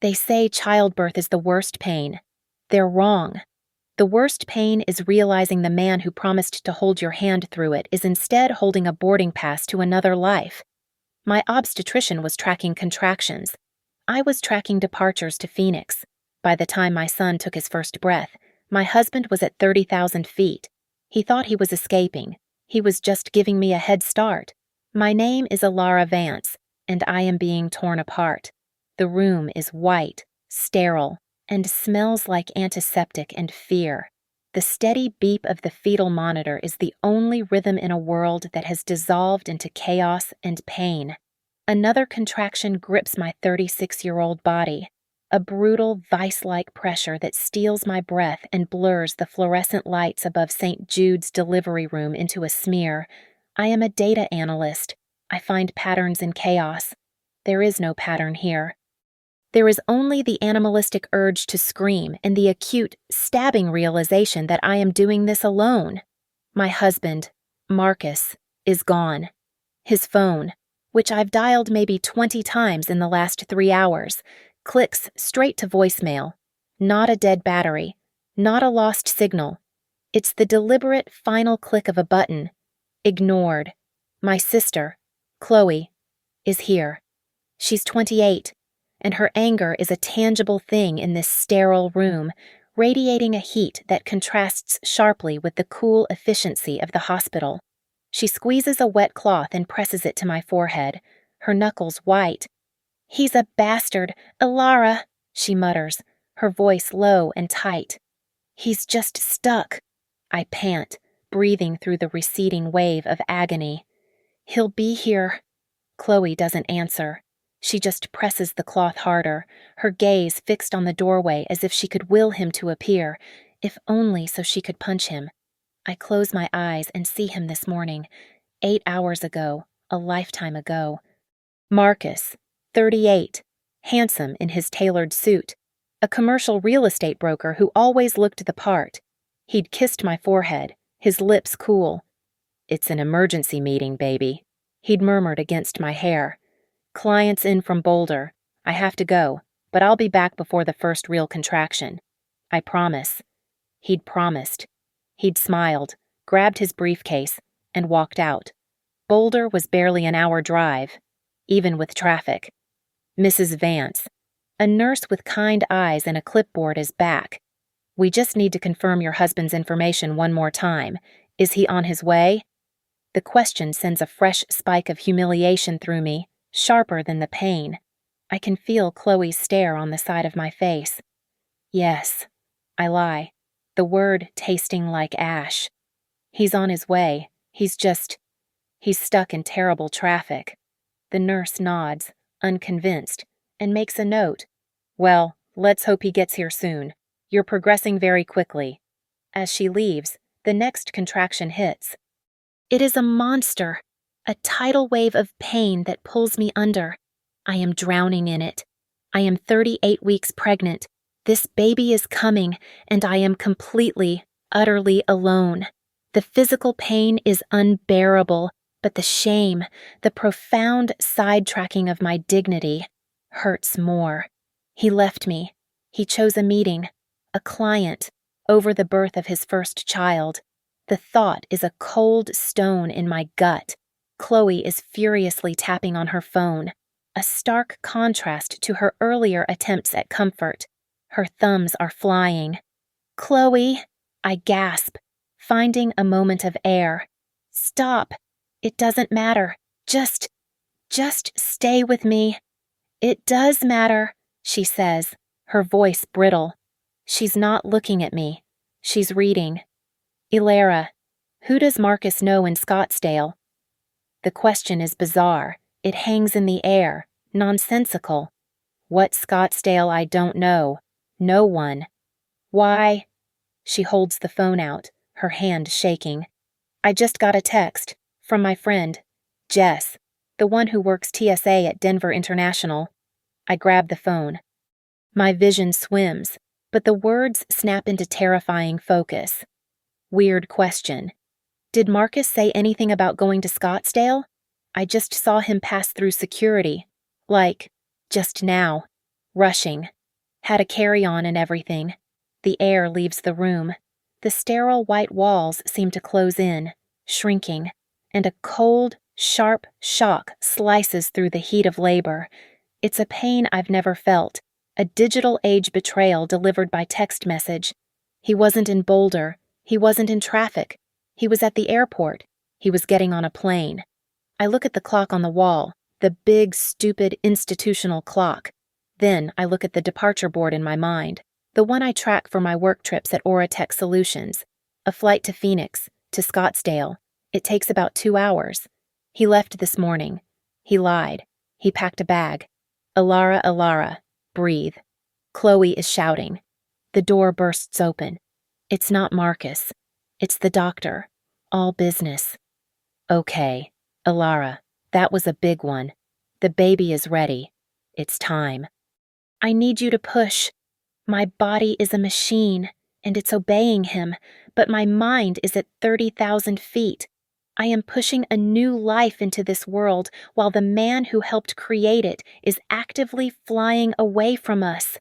They say childbirth is the worst pain. They're wrong. The worst pain is realizing the man who promised to hold your hand through it is instead holding a boarding pass to another life. My obstetrician was tracking contractions. I was tracking departures to Phoenix. By the time my son took his first breath, my husband was at 30,000 feet. He thought he was escaping. He was just giving me a head start. My name is Alara Vance, and I am being torn apart. The room is white, sterile, and smells like antiseptic and fear. The steady beep of the fetal monitor is the only rhythm in a world that has dissolved into chaos and pain. Another contraction grips my 36-year-old body, a brutal, vice-like pressure that steals my breath and blurs the fluorescent lights above St. Jude's delivery room into a smear. I am a data analyst. I find patterns in chaos. There is no pattern here. There is only the animalistic urge to scream and the acute, stabbing realization that I am doing this alone. My husband, Marcus, is gone. His phone, which I've dialed maybe 20 times in the last 3 hours, clicks straight to voicemail. Not a dead battery, not a lost signal. It's the deliberate final click of a button. Ignored. My sister, Chloe, is here. She's 28, and her anger is a tangible thing in this sterile room, radiating a heat that contrasts sharply with the cool efficiency of the hospital. She squeezes a wet cloth and presses it to my forehead, her knuckles white. "He's a bastard, Alara," she mutters, her voice low and tight. "He's just stuck," I pant, breathing through the receding wave of agony. "He'll be here." Chloe doesn't answer. She just presses the cloth harder, her gaze fixed on the doorway as if she could will him to appear, if only so she could punch him. I close my eyes and see him this morning, 8 hours ago, a lifetime ago. Marcus, 38, handsome in his tailored suit, a commercial real estate broker who always looked the part. He'd kissed my forehead, his lips cool. "It's an emergency meeting, baby," he'd murmured against my hair. "Client's in from Boulder. I have to go, but I'll be back before the first real contraction. I promise." He'd promised. He'd smiled, grabbed his briefcase, and walked out. Boulder was barely an hour drive, even with traffic. Mrs. Vance, a nurse with kind eyes and a clipboard, is back. "We just need to confirm your husband's information one more time. Is he on his way?" The question sends a fresh spike of humiliation through me, sharper than the pain. I can feel Chloe's stare on the side of my face. "Yes," I lie, the word tasting like ash. "He's on his way. He's stuck in terrible traffic." The nurse nods, unconvinced, and makes a note. "Well, let's hope he gets here soon. You're progressing very quickly." As she leaves, the next contraction hits. It is a monster, a tidal wave of pain that pulls me under. I am drowning in it. I am 38 weeks pregnant. This baby is coming, and I am completely, utterly alone. The physical pain is unbearable, but the shame, the profound sidetracking of my dignity, hurts more. He left me. He chose a meeting, a client, over the birth of his first child. The thought is a cold stone in my gut. Chloe is furiously tapping on her phone, a stark contrast to her earlier attempts at comfort. Her thumbs are flying. "Chloe," I gasp, finding a moment of air. "Stop. It doesn't matter. Just stay with me." "It does matter," she says, her voice brittle. She's not looking at me. She's reading. "Ilara, who does Marcus know in Scottsdale?" The question is bizarre. It hangs in the air, nonsensical. What Scottsdale I don't know. No one. "Why?" She holds the phone out, her hand shaking. "I just got a text from my friend, Jess, the one who works TSA at Denver International." I grab the phone. My vision swims, but the words snap into terrifying focus. Weird question. Did Marcus say anything about going to Scottsdale? I just saw him pass through security. Like, just now. Rushing. Had a carry-on and everything. The air leaves the room. The sterile white walls seem to close in, shrinking, and a cold, sharp shock slices through the heat of labor. It's a pain I've never felt, a digital age betrayal delivered by text message. He wasn't in Boulder. He wasn't in traffic. He was at the airport. He was getting on a plane. I look at the clock on the wall, the big, stupid, institutional clock. Then I look at the departure board in my mind, the one I track for my work trips at Oratech Solutions. A flight to Phoenix, to Scottsdale. It takes about 2 hours. He left this morning. He lied. He packed a bag. Alara, breathe. Chloe is shouting. The door bursts open. It's not Marcus. It's the doctor. All business. Okay, Alara, that was a big one. The baby is ready. It's time. I need you to push. My body is a machine, and it's obeying him, but my mind is at 30,000 feet. I am pushing a new life into this world while the man who helped create it is actively flying away from us.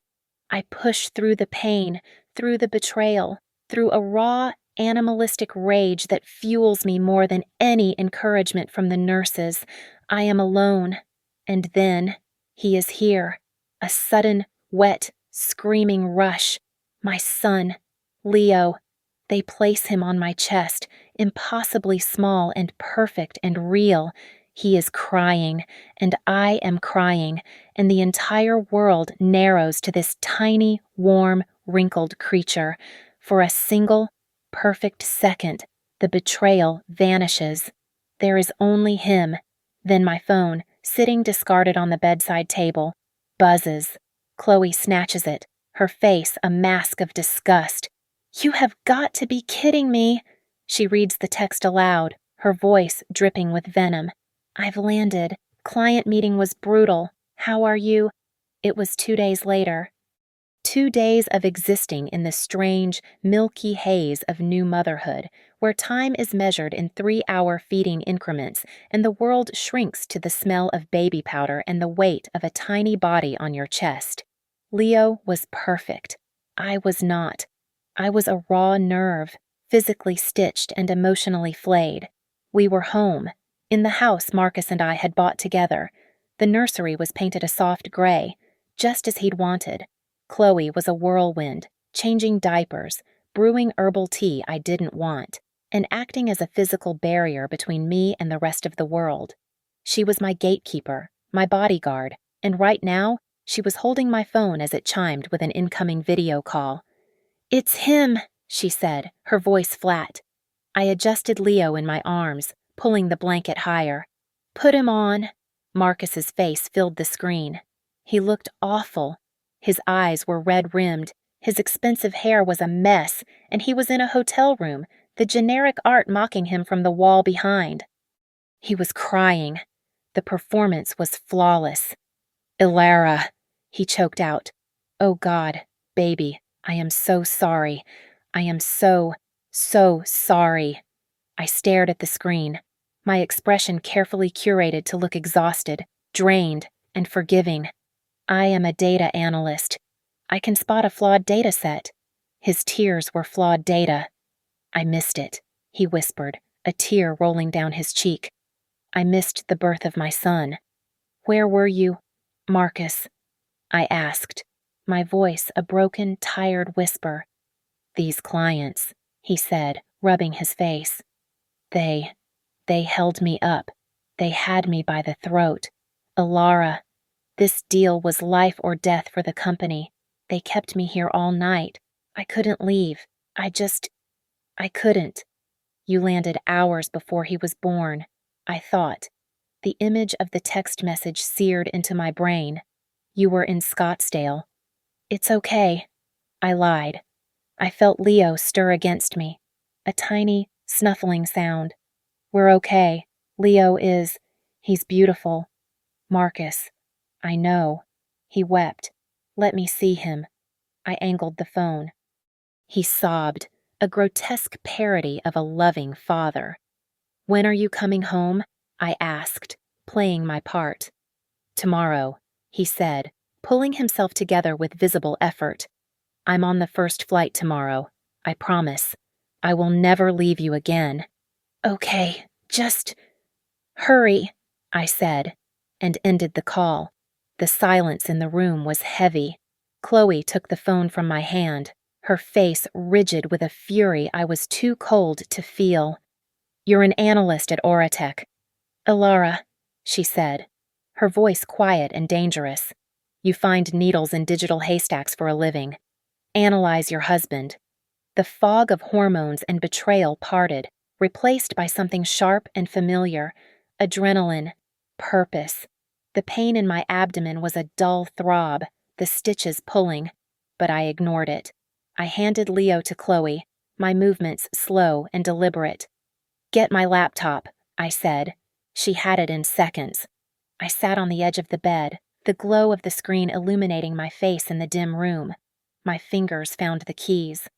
I push through the pain, through the betrayal, through a raw, animalistic rage that fuels me more than any encouragement from the nurses. I am alone. And then, he is here. A sudden, wet, screaming rush. My son, Leo. They place him on my chest, impossibly small and perfect and real. He is crying, and I am crying, and the entire world narrows to this tiny, warm, wrinkled creature. For a single, perfect second, the betrayal vanishes. There is only him. Then my phone, sitting discarded on the bedside table, buzzes. Chloe snatches it, her face a mask of disgust. You have got to be kidding me. She reads the text aloud, her voice dripping with venom. I've landed. Client meeting was brutal. How are you? It was 2 days later. 2 days of existing in the strange, milky haze of new motherhood, where time is measured in 3-hour feeding increments, and the world shrinks to the smell of baby powder and the weight of a tiny body on your chest. Leo was perfect. I was not. I was a raw nerve, physically stitched and emotionally flayed. We were home, in the house Marcus and I had bought together. The nursery was painted a soft gray, just as he'd wanted. Chloe was a whirlwind, changing diapers, brewing herbal tea I didn't want, and acting as a physical barrier between me and the rest of the world. She was my gatekeeper, my bodyguard, and right now, she was holding my phone as it chimed with an incoming video call. It's him, she said, her voice flat. I adjusted Leo in my arms, pulling the blanket higher. Put him on. Marcus's face filled the screen. He looked awful. His eyes were red-rimmed, his expensive hair was a mess, and he was in a hotel room, the generic art mocking him from the wall behind. He was crying. The performance was flawless. Ilara, he choked out. Oh God, baby, I am so sorry. I am so sorry. I stared at the screen, my expression carefully curated to look exhausted, drained, and forgiving. I am a data analyst. I can spot a flawed data set. His tears were flawed data. I missed it, he whispered, a tear rolling down his cheek. I missed the birth of my son. Where were you, Marcus? I asked, my voice a broken, tired whisper. These clients, he said, rubbing his face. They held me up. They had me by the throat. Alara, this deal was life or death for the company. They kept me here all night. I couldn't leave. I couldn't. You landed hours before he was born, I thought. The image of the text message seared into my brain. You were in Scottsdale. It's okay. I lied. I felt Leo stir against me. A tiny, snuffling sound. We're okay. He's beautiful. Marcus. I know. He wept. Let me see him. I angled the phone. He sobbed, a grotesque parody of a loving father. When are you coming home? I asked, playing my part. Tomorrow, he said, pulling himself together with visible effort. "I'm on the first flight tomorrow. I promise. I will never leave you again." "Okay, just hurry," I said, and ended the call. The silence in the room was heavy. Chloe took the phone from my hand, her face rigid with a fury I was too cold to feel. "You're an analyst at Oratech." "Ilara," she said, her voice quiet and dangerous. "You find needles in digital haystacks for a living. Analyze your husband." The fog of hormones and betrayal parted, replaced by something sharp and familiar. Adrenaline. Purpose. The pain in my abdomen was a dull throb, the stitches pulling, but I ignored it. I handed Leo to Chloe, my movements slow and deliberate. "Get my laptop," I said. She had it in seconds. I sat on the edge of the bed, the glow of the screen illuminating my face in the dim room. My fingers found the keys.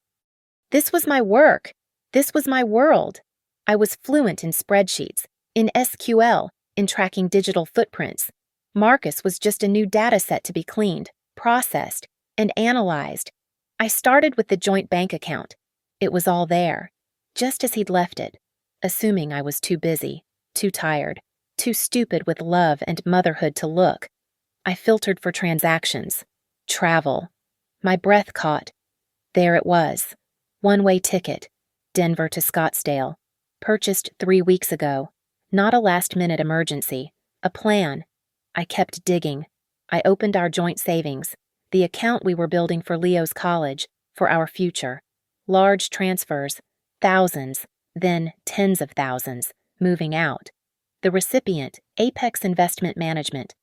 This was my work. This was my world. I was fluent in spreadsheets, in SQL, in tracking digital footprints. Marcus was just a new data set to be cleaned, processed, and analyzed. I started with the joint bank account. It was all there, just as he'd left it, assuming I was too busy, too tired, too stupid with love and motherhood to look. I filtered for transactions, travel. My breath caught. There it was. One-way ticket, Denver to Scottsdale. Purchased 3 weeks ago. Not a last-minute emergency. A plan. I kept digging. I opened our joint savings, the account we were building for Leo's college, for our future. Large transfers, thousands, then tens of thousands, moving out. The recipient, Apex Investment Management.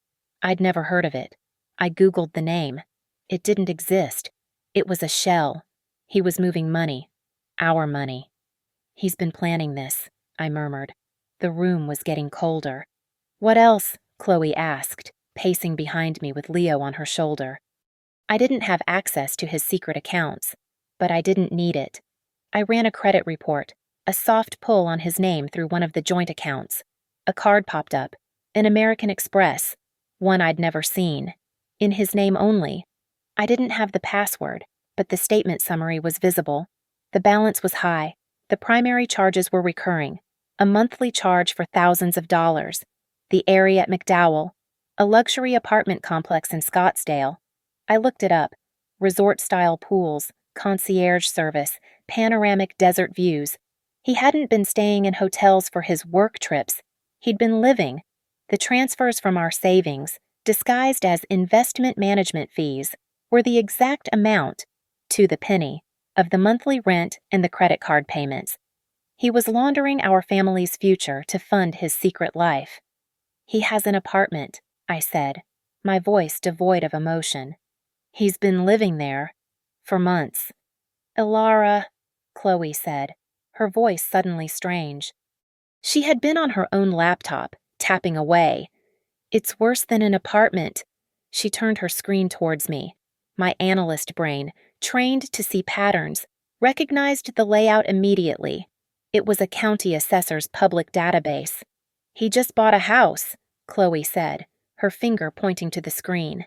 I'd never heard of it. I Googled the name. It didn't exist. It was a shell. He was moving money. Our money. "He's been planning this," I murmured. The room was getting colder. "What else?" Chloe asked, pacing behind me with Leo on her shoulder. I didn't have access to his secret accounts, but I didn't need it. I ran a credit report, a soft pull on his name through one of the joint accounts. A card popped up, an American Express, one I'd never seen, in his name only. I didn't have the password, but the statement summary was visible. The balance was high. The primary charges were recurring, a monthly charge for thousands of dollars. The area at McDowell, a luxury apartment complex in Scottsdale. I looked it up. Resort-style pools, concierge service, panoramic desert views. He hadn't been staying in hotels for his work trips. He'd been living. The transfers from our savings, disguised as investment management fees, were the exact amount, to the penny, of the monthly rent and the credit card payments. He was laundering our family's future to fund his secret life. "He has an apartment," I said, my voice devoid of emotion. "He's been living there for months." "Ilara," Chloe said, her voice suddenly strange. She had been on her own laptop, tapping away. "It's worse than an apartment." She turned her screen towards me. My analyst brain, trained to see patterns, recognized the layout immediately. It was a county assessor's public database. "He just bought a house," Chloe said, her finger pointing to the screen.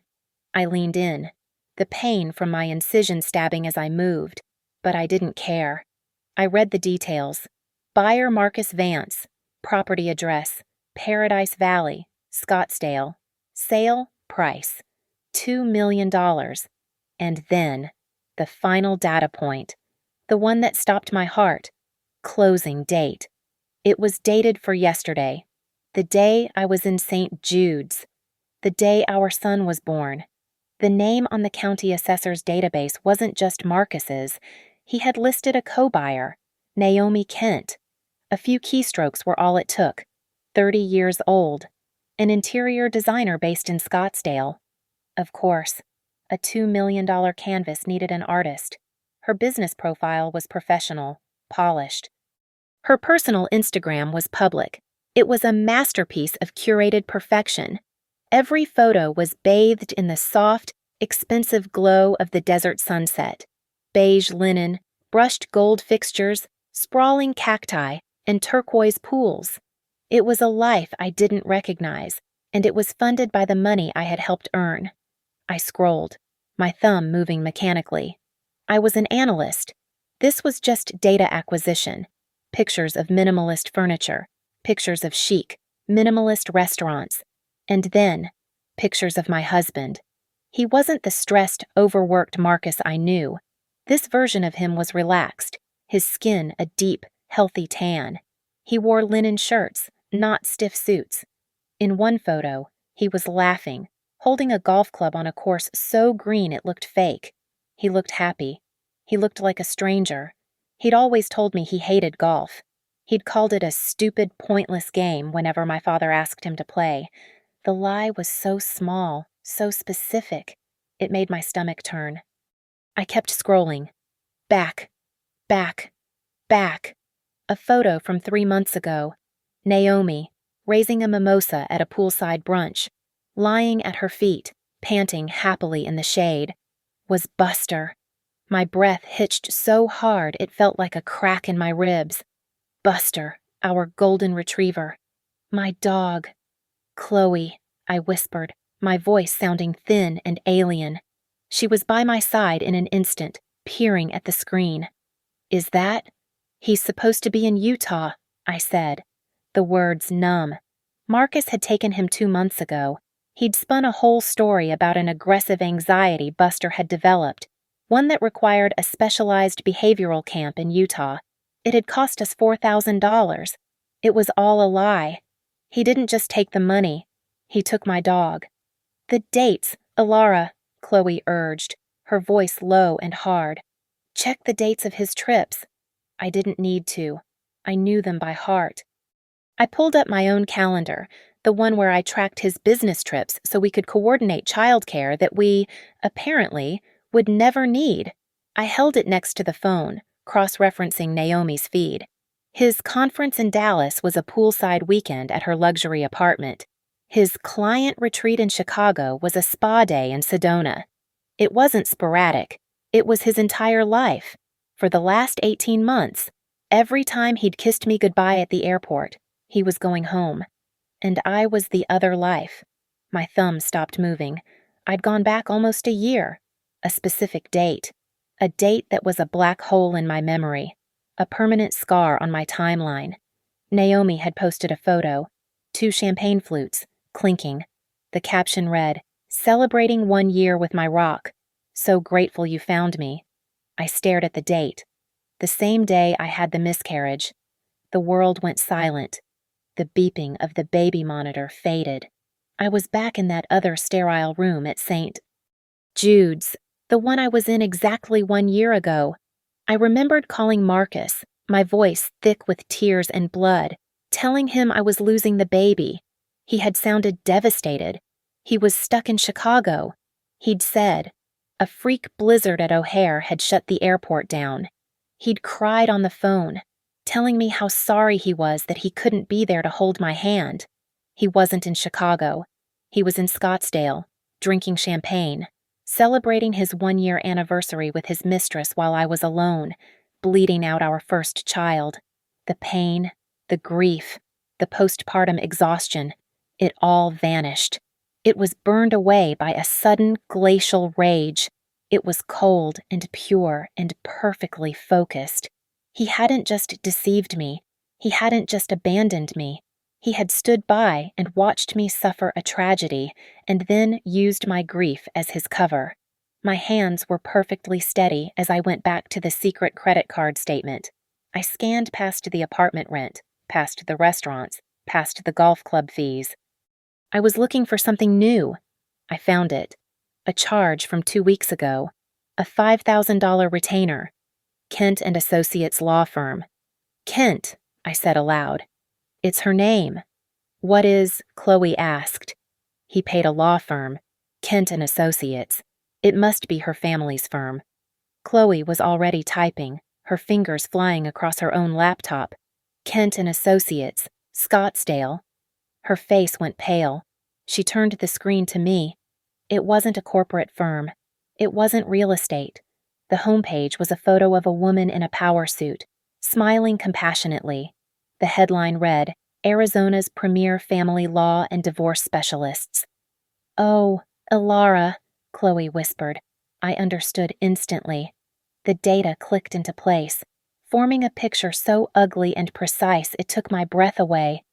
I leaned in, the pain from my incision stabbing as I moved, but I didn't care. I read the details. Buyer Marcus Vance, property address, Paradise Valley, Scottsdale. Sale price, $2 million. And then, the final data point, the one that stopped my heart, closing date. It was dated for yesterday, the day I was in St. Jude's, the day our son was born. The name on the county assessor's database wasn't just Marcus's. He had listed a co-buyer, Naomi Kent. A few keystrokes were all it took. 30 years old. An interior designer based in Scottsdale. Of course, a $2 million canvas needed an artist. Her business profile was professional, polished. Her personal Instagram was public. It was a masterpiece of curated perfection. Every photo was bathed in the soft, expensive glow of the desert sunset. Beige linen, brushed gold fixtures, sprawling cacti, and turquoise pools. It was a life I didn't recognize, and it was funded by the money I had helped earn. I scrolled, my thumb moving mechanically. I was an analyst. This was just data acquisition. Pictures of minimalist furniture, pictures of chic, minimalist restaurants, and then pictures of my husband. He wasn't the stressed, overworked Marcus I knew. This version of him was relaxed, his skin a deep, healthy tan. He wore linen shirts, not stiff suits. In one photo, he was laughing, holding a golf club on a course so green it looked fake. He looked happy. He looked like a stranger. He'd always told me he hated golf. He'd called it a stupid, pointless game whenever my father asked him to play. The lie was so small, so specific. It made my stomach turn. I kept scrolling. Back, back, back. A photo from 3 months ago. Naomi, raising a mimosa at a poolside brunch, lying at her feet, panting happily in the shade, was Buster. My breath hitched so hard it felt like a crack in my ribs. Buster, our golden retriever. My dog. Chloe, I whispered, my voice sounding thin and alien. She was by my side in an instant, peering at the screen. Is that? He's supposed to be in Utah, I said. The words numb. Marcus had taken him 2 months ago. He'd spun a whole story about an aggressive anxiety Buster had developed, one that required a specialized behavioral camp in Utah. It had cost us $4,000. It was all a lie. He didn't just take the money. He took my dog. The dates, Alara, Chloe urged, her voice low and hard. Check the dates of his trips. I didn't need to. I knew them by heart. I pulled up my own calendar, the one where I tracked his business trips so we could coordinate childcare that we, apparently, would never need. I held it next to the phone, cross-referencing Naomi's feed. His conference in Dallas was a poolside weekend at her luxury apartment. His client retreat in Chicago was a spa day in Sedona. It wasn't sporadic. It was his entire life. For the last 18 months, every time he'd kissed me goodbye at the airport, he was going home. And I was the other life. My thumb stopped moving. I'd gone back almost a year. A specific date. A date that was a black hole in my memory. A permanent scar on my timeline. Naomi had posted a photo. 2 champagne flutes, clinking. The caption read, "Celebrating 1 year with my rock. So grateful you found me." I stared at the date. The same day I had the miscarriage. The world went silent. The beeping of the baby monitor faded. I was back in that other sterile room at St. Jude's, the one I was in exactly 1 year ago. I remembered calling Marcus, my voice thick with tears and blood, telling him I was losing the baby. He had sounded devastated. He was stuck in Chicago. He'd said, a freak blizzard at O'Hare had shut the airport down. He'd cried on the phone, telling me how sorry he was that he couldn't be there to hold my hand. He wasn't in Chicago. He was in Scottsdale, drinking champagne, celebrating his 1-year anniversary with his mistress while I was alone, bleeding out our first child. The pain, the grief, the postpartum exhaustion, it all vanished. It was burned away by a sudden glacial rage. It was cold and pure and perfectly focused. He hadn't just deceived me. He hadn't just abandoned me. He had stood by and watched me suffer a tragedy and then used my grief as his cover. My hands were perfectly steady as I went back to the secret credit card statement. I scanned past the apartment rent, past the restaurants, past the golf club fees. I was looking for something new. I found it. A charge from 2 weeks ago. A $5,000 retainer. Kent and Associates law firm. Kent, I said aloud. It's her name. What is, Chloe asked. He paid a law firm. Kent and Associates. It must be her family's firm. Chloe was already typing, her fingers flying across her own laptop. Kent and Associates. Scottsdale. Her face went pale. She turned the screen to me. It wasn't a corporate firm. It wasn't real estate. The homepage was a photo of a woman in a power suit, smiling compassionately. The headline read, Arizona's premier family law and divorce specialists. Oh, Ilara, Chloe whispered. I understood instantly. The data clicked into place, forming a picture so ugly and precise it took my breath away.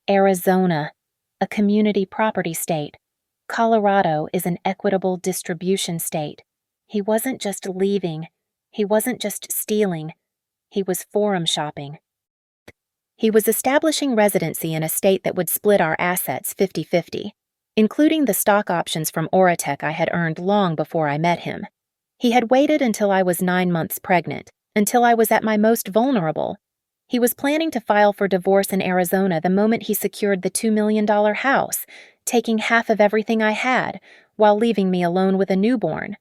Arizona, a community property state. Colorado is an equitable distribution state. He wasn't just leaving. He wasn't just stealing. He was forum shopping. He was establishing residency in a state that would split our assets 50-50, including the stock options from Oratech I had earned long before I met him. He had waited until I was 9 months pregnant, until I was at my most vulnerable. He was planning to file for divorce in Arizona the moment he secured the $2 million house, taking half of everything I had, while leaving me alone with a newborn.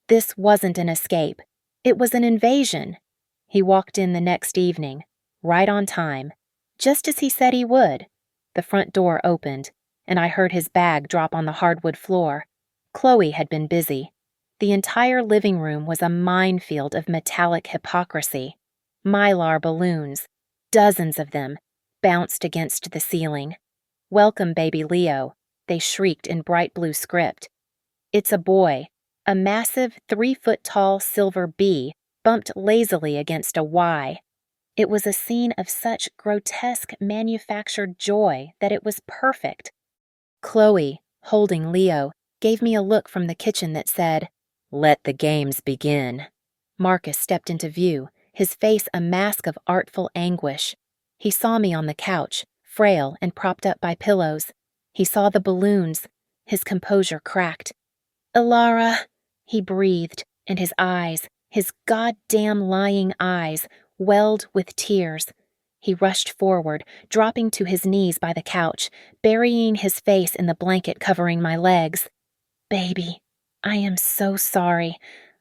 This wasn't an escape. It was an invasion. He walked in the next evening, right on time, just as he said he would. The front door opened, and I heard his bag drop on the hardwood floor. Chloe had been busy. The entire living room was a minefield of metallic hypocrisy. Mylar balloons, dozens of them, bounced against the ceiling. "Welcome, baby Leo," they shrieked in bright blue script. It's a boy. A massive 3-foot-tall silver B bumped lazily against a Y. It was a scene of such grotesque manufactured joy that it was perfect. Chloe, holding Leo, gave me a look from the kitchen that said, "Let the games begin." Marcus stepped into view, his face a mask of artful anguish. He saw me on the couch, frail and propped up by pillows. He saw the balloons. His composure cracked. "Ilara," he breathed, and his goddamn lying eyes, welled with tears. He rushed forward, dropping to his knees by the couch, burying his face in the blanket covering my legs. "Baby, I am so sorry.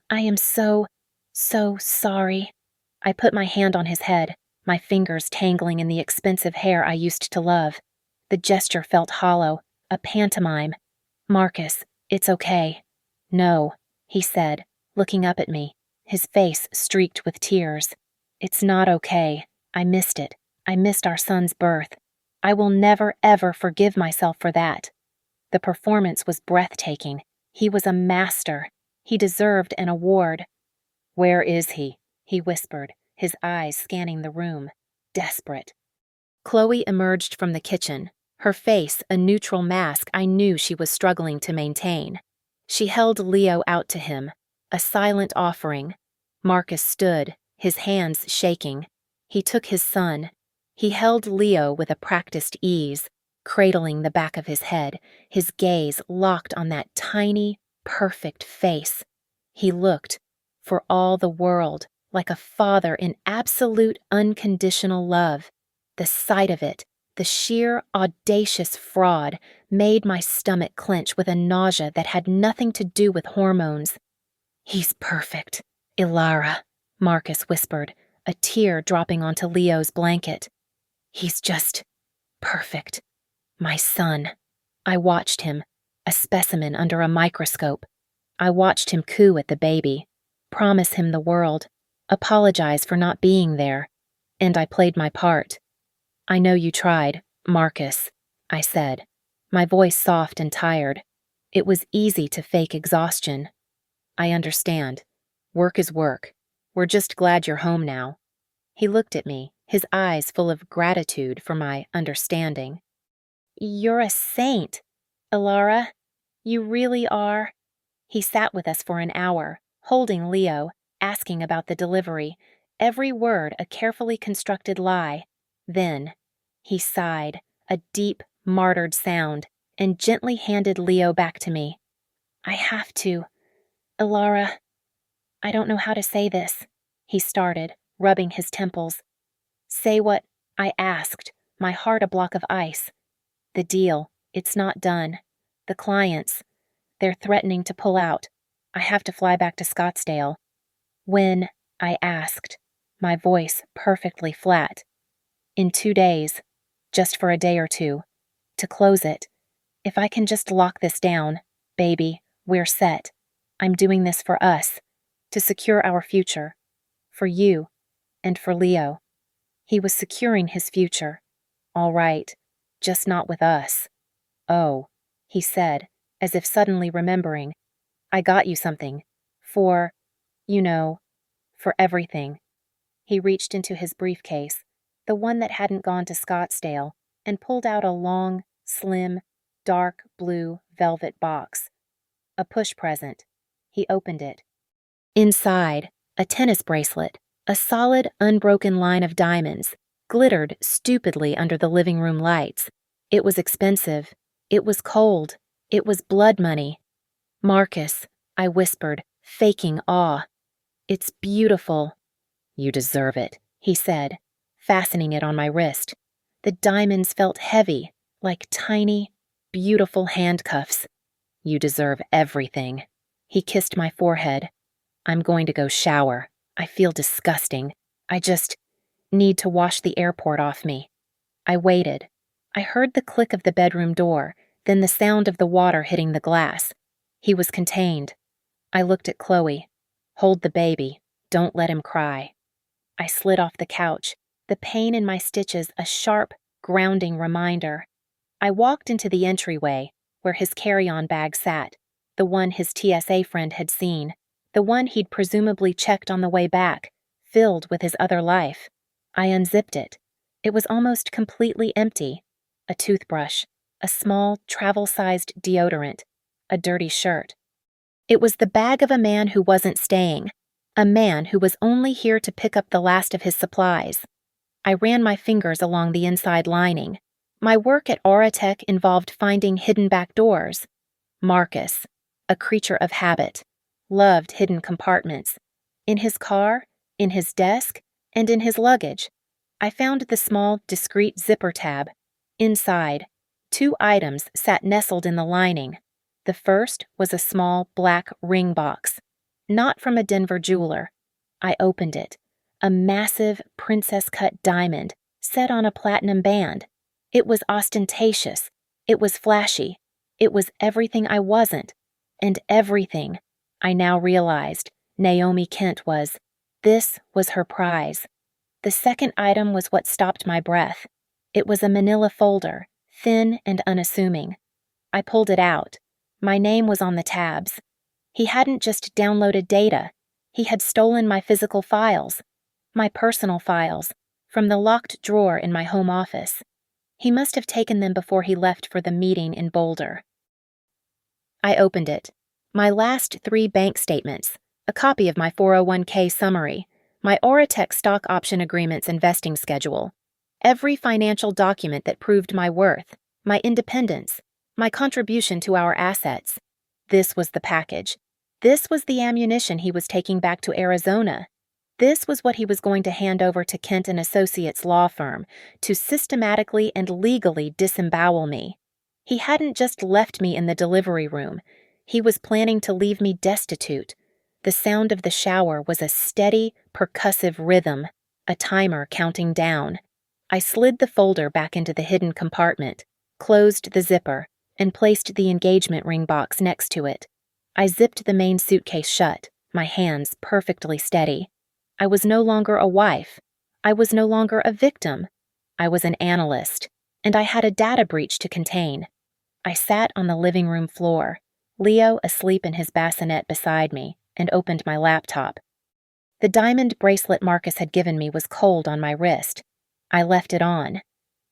I am so sorry." I put my hand on his head, my fingers tangling in the expensive hair I used to love. The gesture felt hollow, a pantomime. "Marcus, it's okay." "No," he said, looking up at me, his face streaked with tears. "It's not okay. I missed it. I missed our son's birth. I will never, ever forgive myself for that." The performance was breathtaking. He was a master. He deserved an award. "Where is he?" he whispered, his eyes scanning the room, desperate. Chloe emerged from the kitchen, her face a neutral mask I knew she was struggling to maintain. She held Leo out to him, a silent offering. Marcus stood, his hands shaking. He took his son. He held Leo with a practiced ease, cradling the back of his head, his gaze locked on that tiny, perfect face. He looked, for all the world, like a father in absolute unconditional love. The sight of it, the sheer audacious fraud, made my stomach clench with a nausea that had nothing to do with hormones. "He's perfect, Ilara," Marcus whispered, a tear dropping onto Leo's blanket. "He's just perfect. My son." I watched him, a specimen under a microscope. I watched him coo at the baby, promise him the world, apologize for not being there, and I played my part. "I know you tried, Marcus," I said, my voice soft and tired. It was easy to fake exhaustion. "I understand. Work is work. We're just glad you're home now." He looked at me, his eyes full of gratitude for my understanding. "You're a saint, Ilara. You really are." He sat with us for an hour, holding Leo, asking about the delivery, every word a carefully constructed lie. Then he sighed, a deep, martyred sound, and gently handed Leo back to me. "I have to. Ilara, I don't know how to say this," he started, rubbing his temples. "Say what I asked, my heart a block of ice. The deal, it's not done. The clients, they're threatening to pull out. I have to fly back to Scottsdale." "When?" I asked, my voice perfectly flat. "In 2 days, just for a day or two. To close it. If I can just lock this down, baby, we're set. I'm doing this for us, to secure our future. For you, and for Leo." He was securing his future. All right, just not with us. "Oh," he said, as if suddenly remembering. I got you something. For, you know, for everything. He reached into his briefcase, the one that hadn't gone to Scottsdale, and pulled out a long, slim, dark blue velvet box. A push present. He opened it. Inside, a tennis bracelet, a solid, unbroken line of diamonds, glittered stupidly under the living room lights. It was expensive. It was cold. It was blood money. Marcus, I whispered, faking awe. It's beautiful. You deserve it, he said, fastening it on my wrist. The diamonds felt heavy, like tiny, beautiful handcuffs. You deserve everything. He kissed my forehead. I'm going to go shower. I feel disgusting. I just need to wash the airport off me. I waited. I heard the click of the bedroom door, then the sound of the water hitting the glass. He was contained. I looked at Chloe. Hold the baby. Don't let him cry. I slid off the couch, the pain in my stitches a sharp, grounding reminder. I walked into the entryway, where his carry-on bag sat, the one his TSA friend had seen, the one he'd presumably checked on the way back, filled with his other life. I unzipped it. It was almost completely empty. A toothbrush, a small, travel-sized deodorant, a dirty shirt. It was the bag of a man who wasn't staying, a man who was only here to pick up the last of his supplies. I ran my fingers along the inside lining. My work at Auratech involved finding hidden back doors. Marcus, a creature of habit, loved hidden compartments. In his car, in his desk, and in his luggage. I found the small, discreet zipper tab. Inside, 2 items sat nestled in the lining. The first was a small, black ring box. Not from a Denver jeweler. I opened it. A massive, princess-cut diamond set on a platinum band. It was ostentatious. It was flashy. It was everything I wasn't. And everything, I now realized, Naomi Kent was. This was her prize. The second item was what stopped my breath. It was a manila folder, thin and unassuming. I pulled it out. My name was on the tabs. He hadn't just downloaded data. He had stolen my physical files, my personal files, from the locked drawer in my home office. He must have taken them before he left for the meeting in Boulder. I opened it. My last 3 bank statements, a copy of my 401k summary, my Auratech stock option agreement's investing schedule, every financial document that proved my worth, my independence, my contribution to our assets. This was the package. This was the ammunition he was taking back to Arizona. This was what he was going to hand over to Kent and Associates law firm to systematically and legally disembowel me. He hadn't just left me in the delivery room. He was planning to leave me destitute. The sound of the shower was a steady, percussive rhythm, a timer counting down. I slid the folder back into the hidden compartment, closed the zipper, and placed the engagement ring box next to it. I zipped the main suitcase shut, my hands perfectly steady. I was no longer a wife. I was no longer a victim. I was an analyst, and I had a data breach to contain. I sat on the living room floor, Leo asleep in his bassinet beside me, and opened my laptop. The diamond bracelet Marcus had given me was cold on my wrist. I left it on.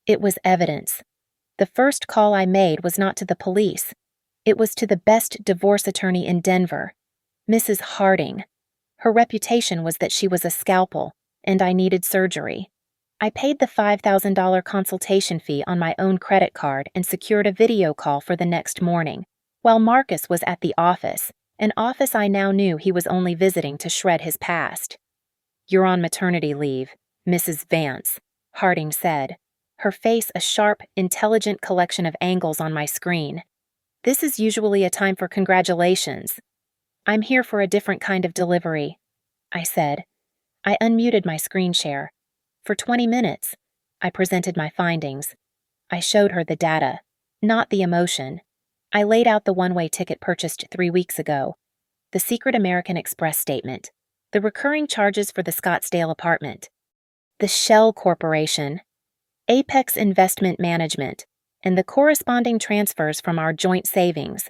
It was evidence. The first call I made was not to the police. It was to the best divorce attorney in Denver, Mrs. Harding. Her reputation was that she was a scalpel, and I needed surgery. I paid the $5,000 consultation fee on my own credit card and secured a video call for the next morning, while Marcus was at the office, an office I now knew he was only visiting to shred his past. "You're on maternity leave, Mrs. Vance," Harding said, her face a sharp, intelligent collection of angles on my screen. "This is usually a time for congratulations." "I'm here for a different kind of delivery," I said. I unmuted my screen share. For 20 minutes, I presented my findings. I showed her the data, not the emotion. I laid out the one-way ticket purchased 3 weeks ago, the secret American Express statement, the recurring charges for the Scottsdale apartment, the Shell Corporation, Apex Investment Management, and the corresponding transfers from our joint savings.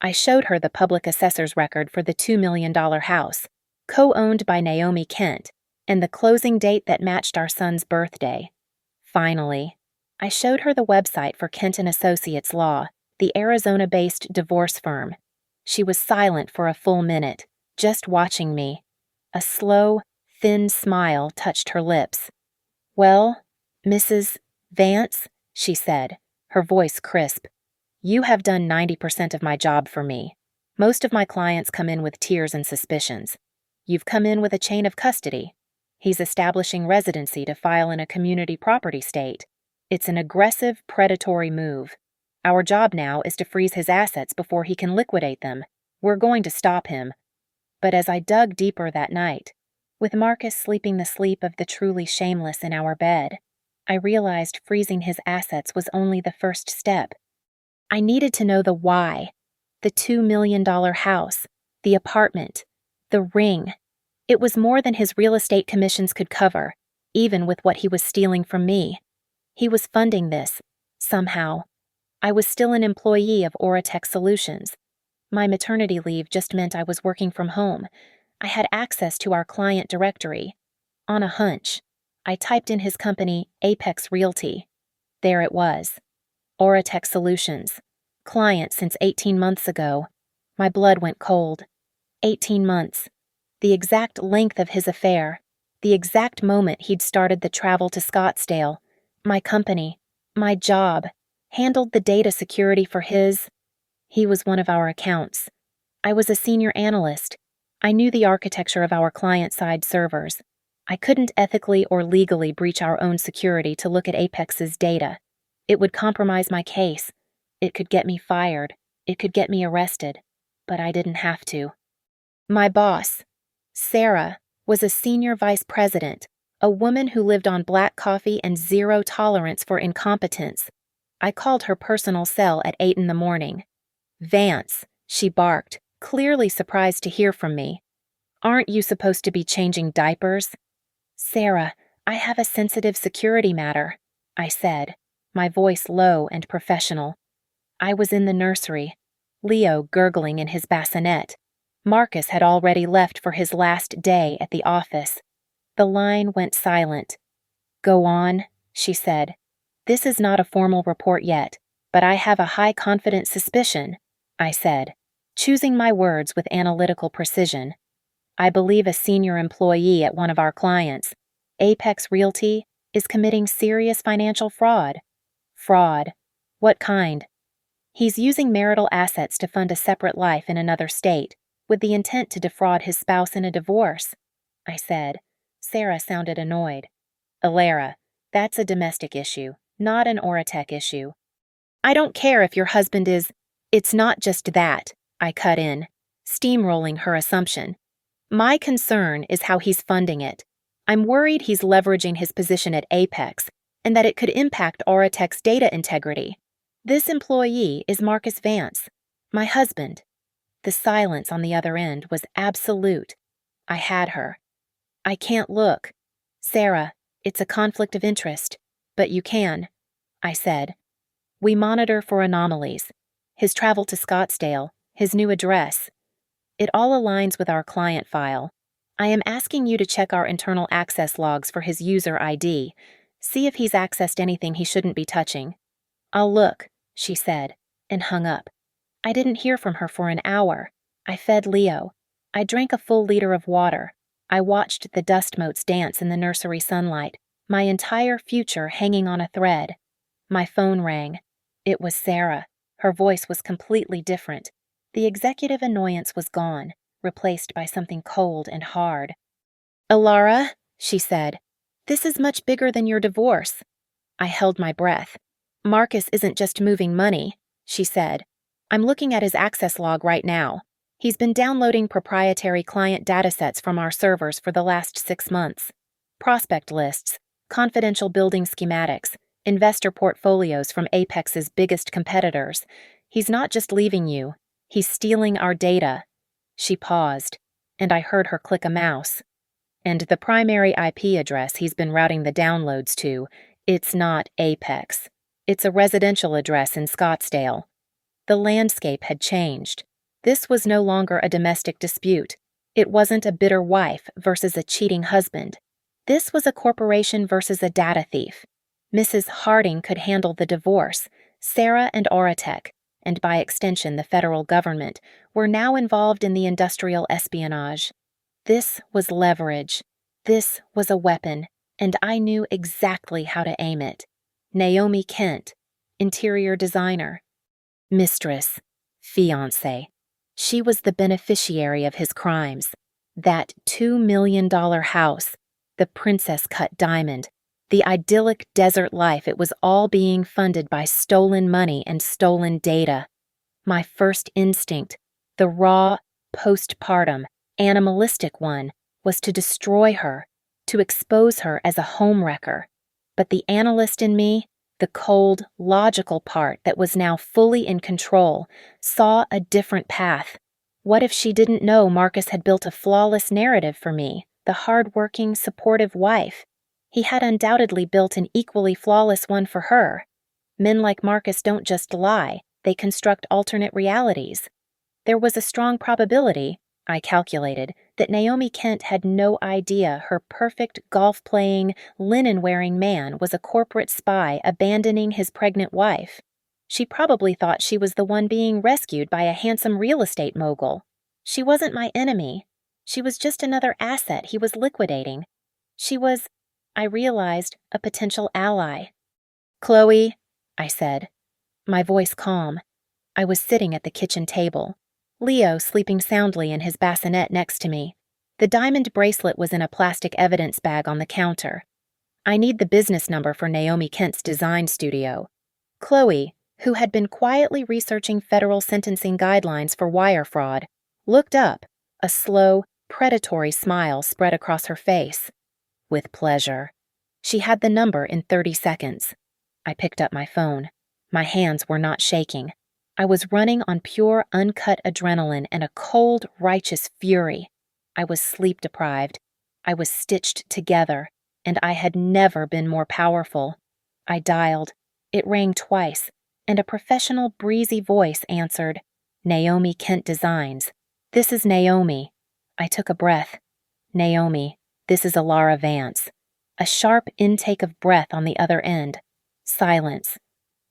I showed her the public assessor's record for the $2 million house, co-owned by Naomi Kent, and the closing date that matched our son's birthday. Finally, I showed her the website for Kent & Associates Law, the Arizona-based divorce firm. She was silent for a full minute, just watching me. A slow, thin smile touched her lips. "Well, Mrs. Vance," she said, her voice crisp, "you have done 90% of my job for me. Most of my clients come in with tears and suspicions. You've come in with a chain of custody. He's establishing residency to file in a community property state. It's an aggressive, predatory move. Our job now is to freeze his assets before he can liquidate them. We're going to stop him." But as I dug deeper that night, with Marcus sleeping the sleep of the truly shameless in our bed, I realized freezing his assets was only the first step. I needed to know the why. The $2 million house, the apartment, the ring. It was more than his real estate commissions could cover, even with what he was stealing from me. He was funding this, somehow. I was still an employee of Oratech Solutions. My maternity leave just meant I was working from home. I had access to our client directory. On a hunch, I typed in his company, Apex Realty. There it was. Oratech Solutions. Client since 18 months ago. My blood went cold. 18 months. The exact length of his affair. The exact moment he'd started the travel to Scottsdale. My company. My job. Handled the data security for his. He was one of our accounts. I was a senior analyst. I knew the architecture of our client-side servers. I couldn't ethically or legally breach our own security to look at Apex's data. It would compromise my case. It could get me fired. It could get me arrested. But I didn't have to. My boss, Sarah, was a senior vice president, a woman who lived on black coffee and zero tolerance for incompetence. I called her personal cell at 8 in the morning. "Vance," she barked, clearly surprised to hear from me. "Aren't you supposed to be changing diapers?" "Sarah, I have a sensitive security matter," I said, my voice low and professional. I was in the nursery, Leo gurgling in his bassinet. Marcus had already left for his last day at the office. The line went silent. "Go on," she said. "This is not a formal report yet, but I have a high-confidence suspicion," I said, choosing my words with analytical precision. "I believe a senior employee at one of our clients, Apex Realty, is committing serious financial fraud." "Fraud? What kind?" "He's using marital assets to fund a separate life in another state, with the intent to defraud his spouse in a divorce," I said. Sarah sounded annoyed. "Alara, that's a domestic issue, not an Oratech issue." "I don't care if your husband is—" "It's not just that," I cut in, steamrolling her assumption. "My concern is how he's funding it. I'm worried he's leveraging his position at Apex, and that it could impact Oratech's data integrity. This employee is Marcus Vance, my husband." The silence on the other end was absolute. I had her. "I can't look. Sarah, it's a conflict of interest, but you can," I said. "We monitor for anomalies. His travel to Scottsdale, his new address. It all aligns with our client file. I am asking you to check our internal access logs for his user ID. See if he's accessed anything he shouldn't be touching." "I'll look," she said, and hung up. I didn't hear from her for an hour. I fed Leo. I drank a full liter of water. I watched the dust motes dance in the nursery sunlight, my entire future hanging on a thread. My phone rang. It was Sarah. Her voice was completely different. The executive annoyance was gone, replaced by something cold and hard. "Alara," she said, "this is much bigger than your divorce." I held my breath. "Marcus isn't just moving money," she said. "I'm looking at his access log right now. He's been downloading proprietary client datasets from our servers for the last 6 months. Prospect lists, confidential building schematics, investor portfolios from Apex's biggest competitors. He's not just leaving you. He's stealing our data." She paused, and I heard her click a mouse. "And the primary IP address he's been routing the downloads to, it's not Apex. It's a residential address in Scottsdale." The landscape had changed. This was no longer a domestic dispute. It wasn't a bitter wife versus a cheating husband. This was a corporation versus a data thief. Mrs. Harding could handle the divorce. Sarah and Oratech, and by extension the federal government, were now involved in the industrial espionage. This was leverage. This was a weapon, and I knew exactly how to aim it. Naomi Kent, interior designer. Mistress, fiancé. She was the beneficiary of his crimes. That $2 million house, the princess-cut diamond, the idyllic desert life, it was all being funded by stolen money and stolen data. My first instinct, the raw, postpartum, animalistic one, was to destroy her, to expose her as a homewrecker. But the analyst in me, the cold, logical part that was now fully in control, saw a different path. What if she didn't know Marcus had built a flawless narrative for me, the hard-working, supportive wife? He had undoubtedly built an equally flawless one for her. Men like Marcus don't just lie, they construct alternate realities. There was a strong probability, I calculated, that Naomi Kent had no idea her perfect golf-playing, linen-wearing man was a corporate spy abandoning his pregnant wife. She probably thought she was the one being rescued by a handsome real estate mogul. She wasn't my enemy. She was just another asset he was liquidating. She was, I realized, a potential ally. "Chloe," I said, my voice calm. I was sitting at the kitchen table. Leo sleeping soundly in his bassinet next to me. The diamond bracelet was in a plastic evidence bag on the counter. "I need the business number for Naomi Kent's design studio." Chloe, who had been quietly researching federal sentencing guidelines for wire fraud, looked up, a slow, predatory smile spread across her face. "With pleasure." She had the number in 30 seconds. I picked up my phone. My hands were not shaking. I was running on pure, uncut adrenaline and a cold, righteous fury. I was sleep-deprived. I was stitched together, and I had never been more powerful. I dialed. It rang twice, and a professional, breezy voice answered, "Naomi Kent Designs. This is Naomi." I took a breath. "Naomi, this is Alara Vance." A sharp intake of breath on the other end. Silence.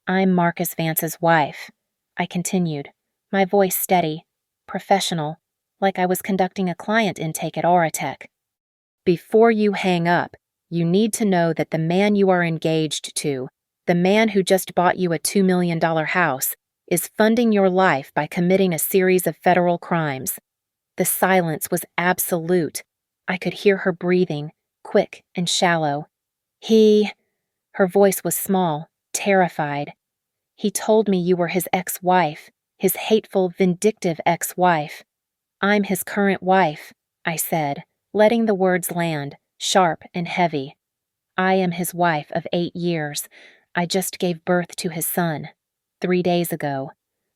"I'm Marcus Vance's wife," I continued, my voice steady, professional, like I was conducting a client intake at Oratech. "Before you hang up, you need to know that the man you are engaged to, the man who just bought you a $2 million house, is funding your life by committing a series of federal crimes." The silence was absolute. I could hear her breathing, quick and shallow. Her voice was small, terrified. "He told me you were his ex-wife, his hateful, vindictive ex-wife." "I'm his current wife," I said, letting the words land, sharp and heavy. "I am his wife of 8 years. I just gave birth to his son. 3 days ago.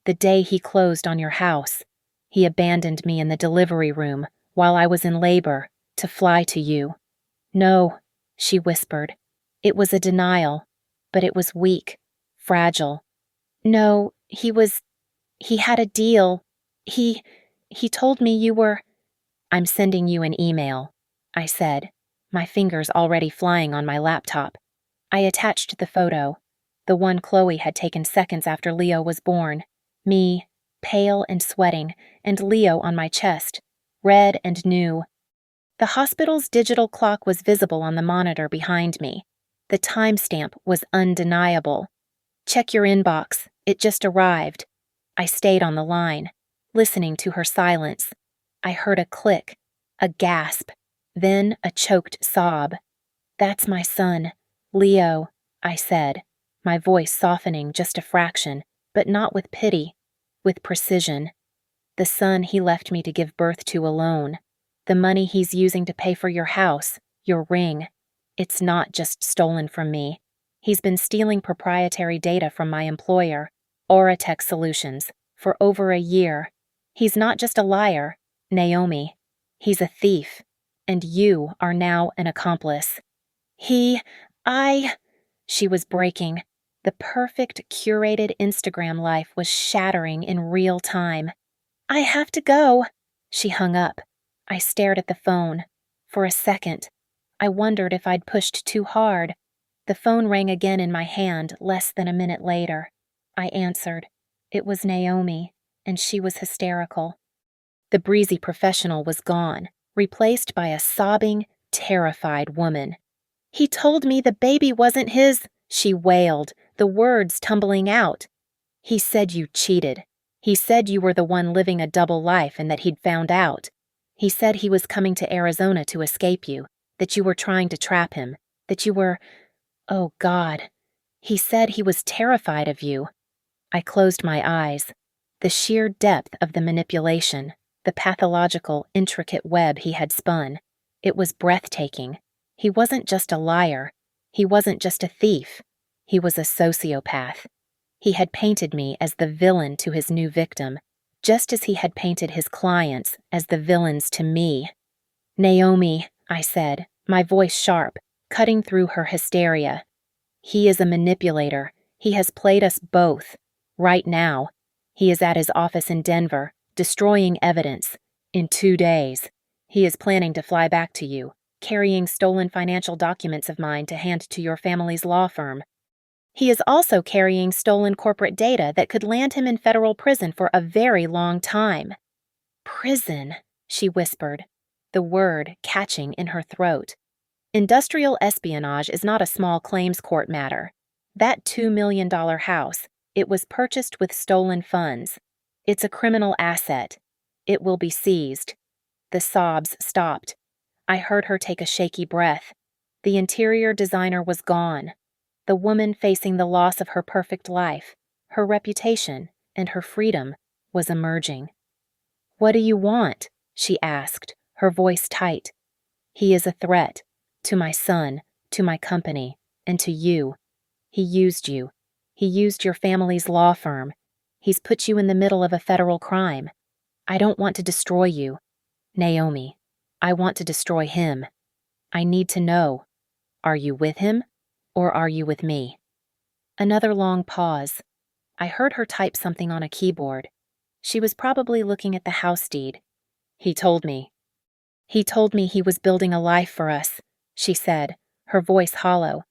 The day he closed on your house. He abandoned me in the delivery room while I was in labor to fly to you." "No," she whispered. It was a denial, but it was weak, fragile. "No, he had a deal. He told me you were—" "I'm sending you an email," I said, my fingers already flying on my laptop. I attached the photo, the one Chloe had taken seconds after Leo was born. Me, pale and sweating, and Leo on my chest, red and new. The hospital's digital clock was visible on the monitor behind me. The timestamp was undeniable. "Check your inbox. It just arrived." I stayed on the line, listening to her silence. I heard a click, a gasp, then a choked sob. "That's my son, Leo," I said, my voice softening just a fraction, but not with pity, with precision. "The son he left me to give birth to alone. The money he's using to pay for your house, your ring. It's not just stolen from me. He's been stealing proprietary data from my employer, Oratech Solutions, for over a year. He's not just a liar, Naomi. He's a thief, and you are now an accomplice." She was breaking. The perfect, curated Instagram life was shattering in real time. "I have to go." She hung up. I stared at the phone. For a second, I wondered if I'd pushed too hard. The phone rang again in my hand less than a minute later. I answered. It was Naomi, and she was hysterical. The breezy professional was gone, replaced by a sobbing, terrified woman. "He told me the baby wasn't his," she wailed, the words tumbling out. "He said you cheated. He said you were the one living a double life and that he'd found out. He said he was coming to Arizona to escape you, that you were trying to trap him, that you were... Oh, God. He said he was terrified of you." I closed my eyes. The sheer depth of the manipulation, the pathological, intricate web he had spun. It was breathtaking. He wasn't just a liar. He wasn't just a thief. He was a sociopath. He had painted me as the villain to his new victim, just as he had painted his clients as the villains to me. "Naomi," I said, my voice sharp, cutting through her hysteria. "He is a manipulator. He has played us both. Right now. He is at his office in Denver, destroying evidence. In 2 days. He is planning to fly back to you, carrying stolen financial documents of mine to hand to your family's law firm. He is also carrying stolen corporate data that could land him in federal prison for a very long time." "Prison," she whispered, the word catching in her throat. Industrial espionage is not a small claims court matter. That $2 million house, it was purchased with stolen funds. It's a criminal asset. It will be seized. The sobs stopped. I heard her take a shaky breath. The interior designer was gone. The woman facing the loss of her perfect life, her reputation, and her freedom was emerging. "What do you want?" she asked, her voice tight. "He is a threat. To my son, to my company, and to you. He used you. He used your family's law firm. He's put you in the middle of a federal crime. I don't want to destroy you. Naomi, I want to destroy him. I need to know. Are you with him, or are you with me?" Another long pause. I heard her type something on a keyboard. She was probably looking at the house deed. He told me he was building a life for us," she said, her voice hollow.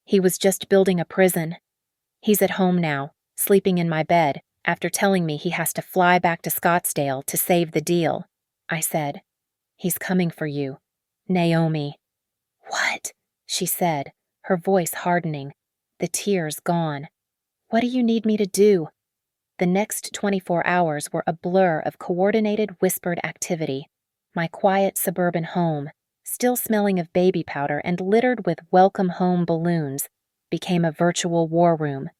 "He was just building a prison. He's at home now, sleeping in my bed, after telling me he has to fly back to Scottsdale to save the deal." I said, "He's coming for you. Naomi." "What?" she said, her voice hardening, the tears gone. "What do you need me to do?" The next 24 hours were a blur of coordinated, whispered activity. My quiet suburban home, still smelling of baby powder and littered with welcome home balloons, became a virtual war room.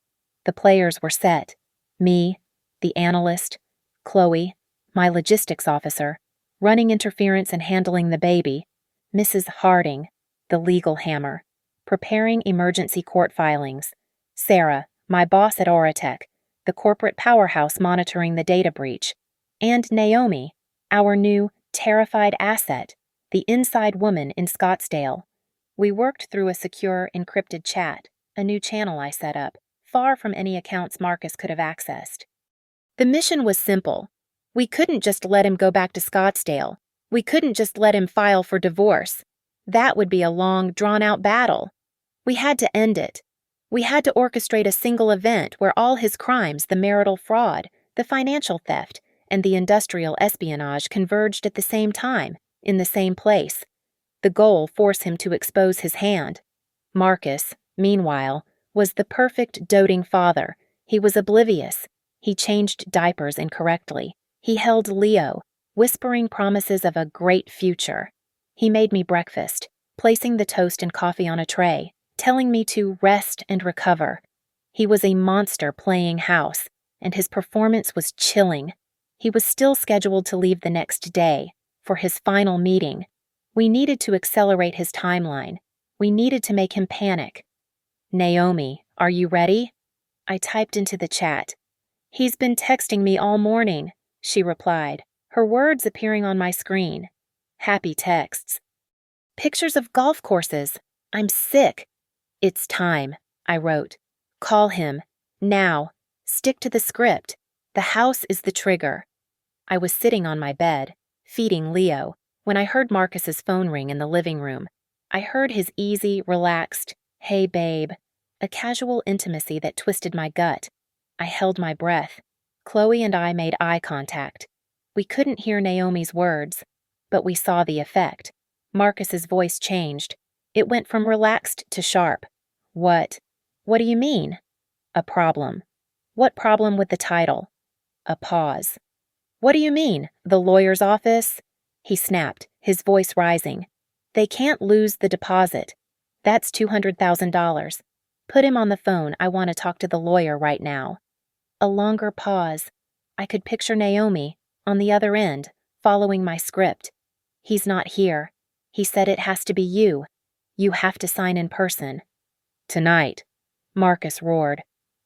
The players were set. Me, the analyst, Chloe, my logistics officer, running interference and handling the baby, Mrs. Harding, the legal hammer, preparing emergency court filings, Sarah, my boss at Oratech, the corporate powerhouse monitoring the data breach, and Naomi, our new, terrified asset, the inside woman in Scottsdale. We worked through a secure, encrypted chat, a new channel I set up, far from any accounts Marcus could have accessed. The mission was simple. We couldn't just let him go back to Scottsdale. We couldn't just let him file for divorce. That would be a long, drawn-out battle. We had to end it. We had to orchestrate a single event where all his crimes, the marital fraud, the financial theft, and the industrial espionage converged at the same time, in the same place. The goal: force him to expose his hand. Marcus, meanwhile, was the perfect doting father. He was oblivious. He changed diapers incorrectly. He held Leo, whispering promises of a great future. He made me breakfast, placing the toast and coffee on a tray, telling me to rest and recover. He was a monster playing house, and his performance was chilling. He was still scheduled to leave the next day, for his final meeting. We needed to accelerate his timeline. We needed to make him panic. "Naomi, are you ready?" I typed into the chat. "He's been texting me all morning," she replied, her words appearing on my screen. Happy texts. "Pictures of golf courses. I'm sick." "It's time," I wrote. Call him. Now. Stick to the script. The house is the trigger. I was sitting on my bed, feeding Leo, when I heard Marcus's phone ring in the living room. I heard his easy, relaxed, "Hey, babe," a casual intimacy that twisted my gut. I held my breath. Chloe and I made eye contact. We couldn't hear Naomi's words, but we saw the effect. Marcus's voice changed. It went from relaxed to sharp. What do you mean? A problem. What problem with the title? A pause. What do you mean, the lawyer's office? He snapped, his voice rising. They can't lose the deposit. That's $200,000. Put him on the phone. I want to talk to the lawyer right now. A longer pause. I could picture Naomi, on the other end, following my script. He's not here. He said it has to be you. You have to sign in person. Tonight, Marcus roared.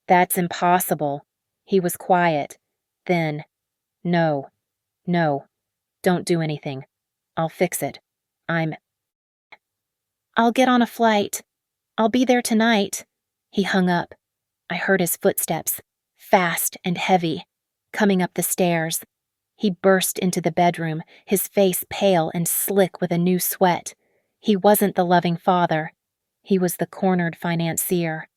That's impossible. He was quiet. Then, no, don't do anything. I'll fix it. I'll get on a flight. I'll be there tonight. He hung up. I heard his footsteps, fast and heavy, coming up the stairs. He burst into the bedroom, his face pale and slick with a new sweat. He wasn't the loving father. He was the cornered financier.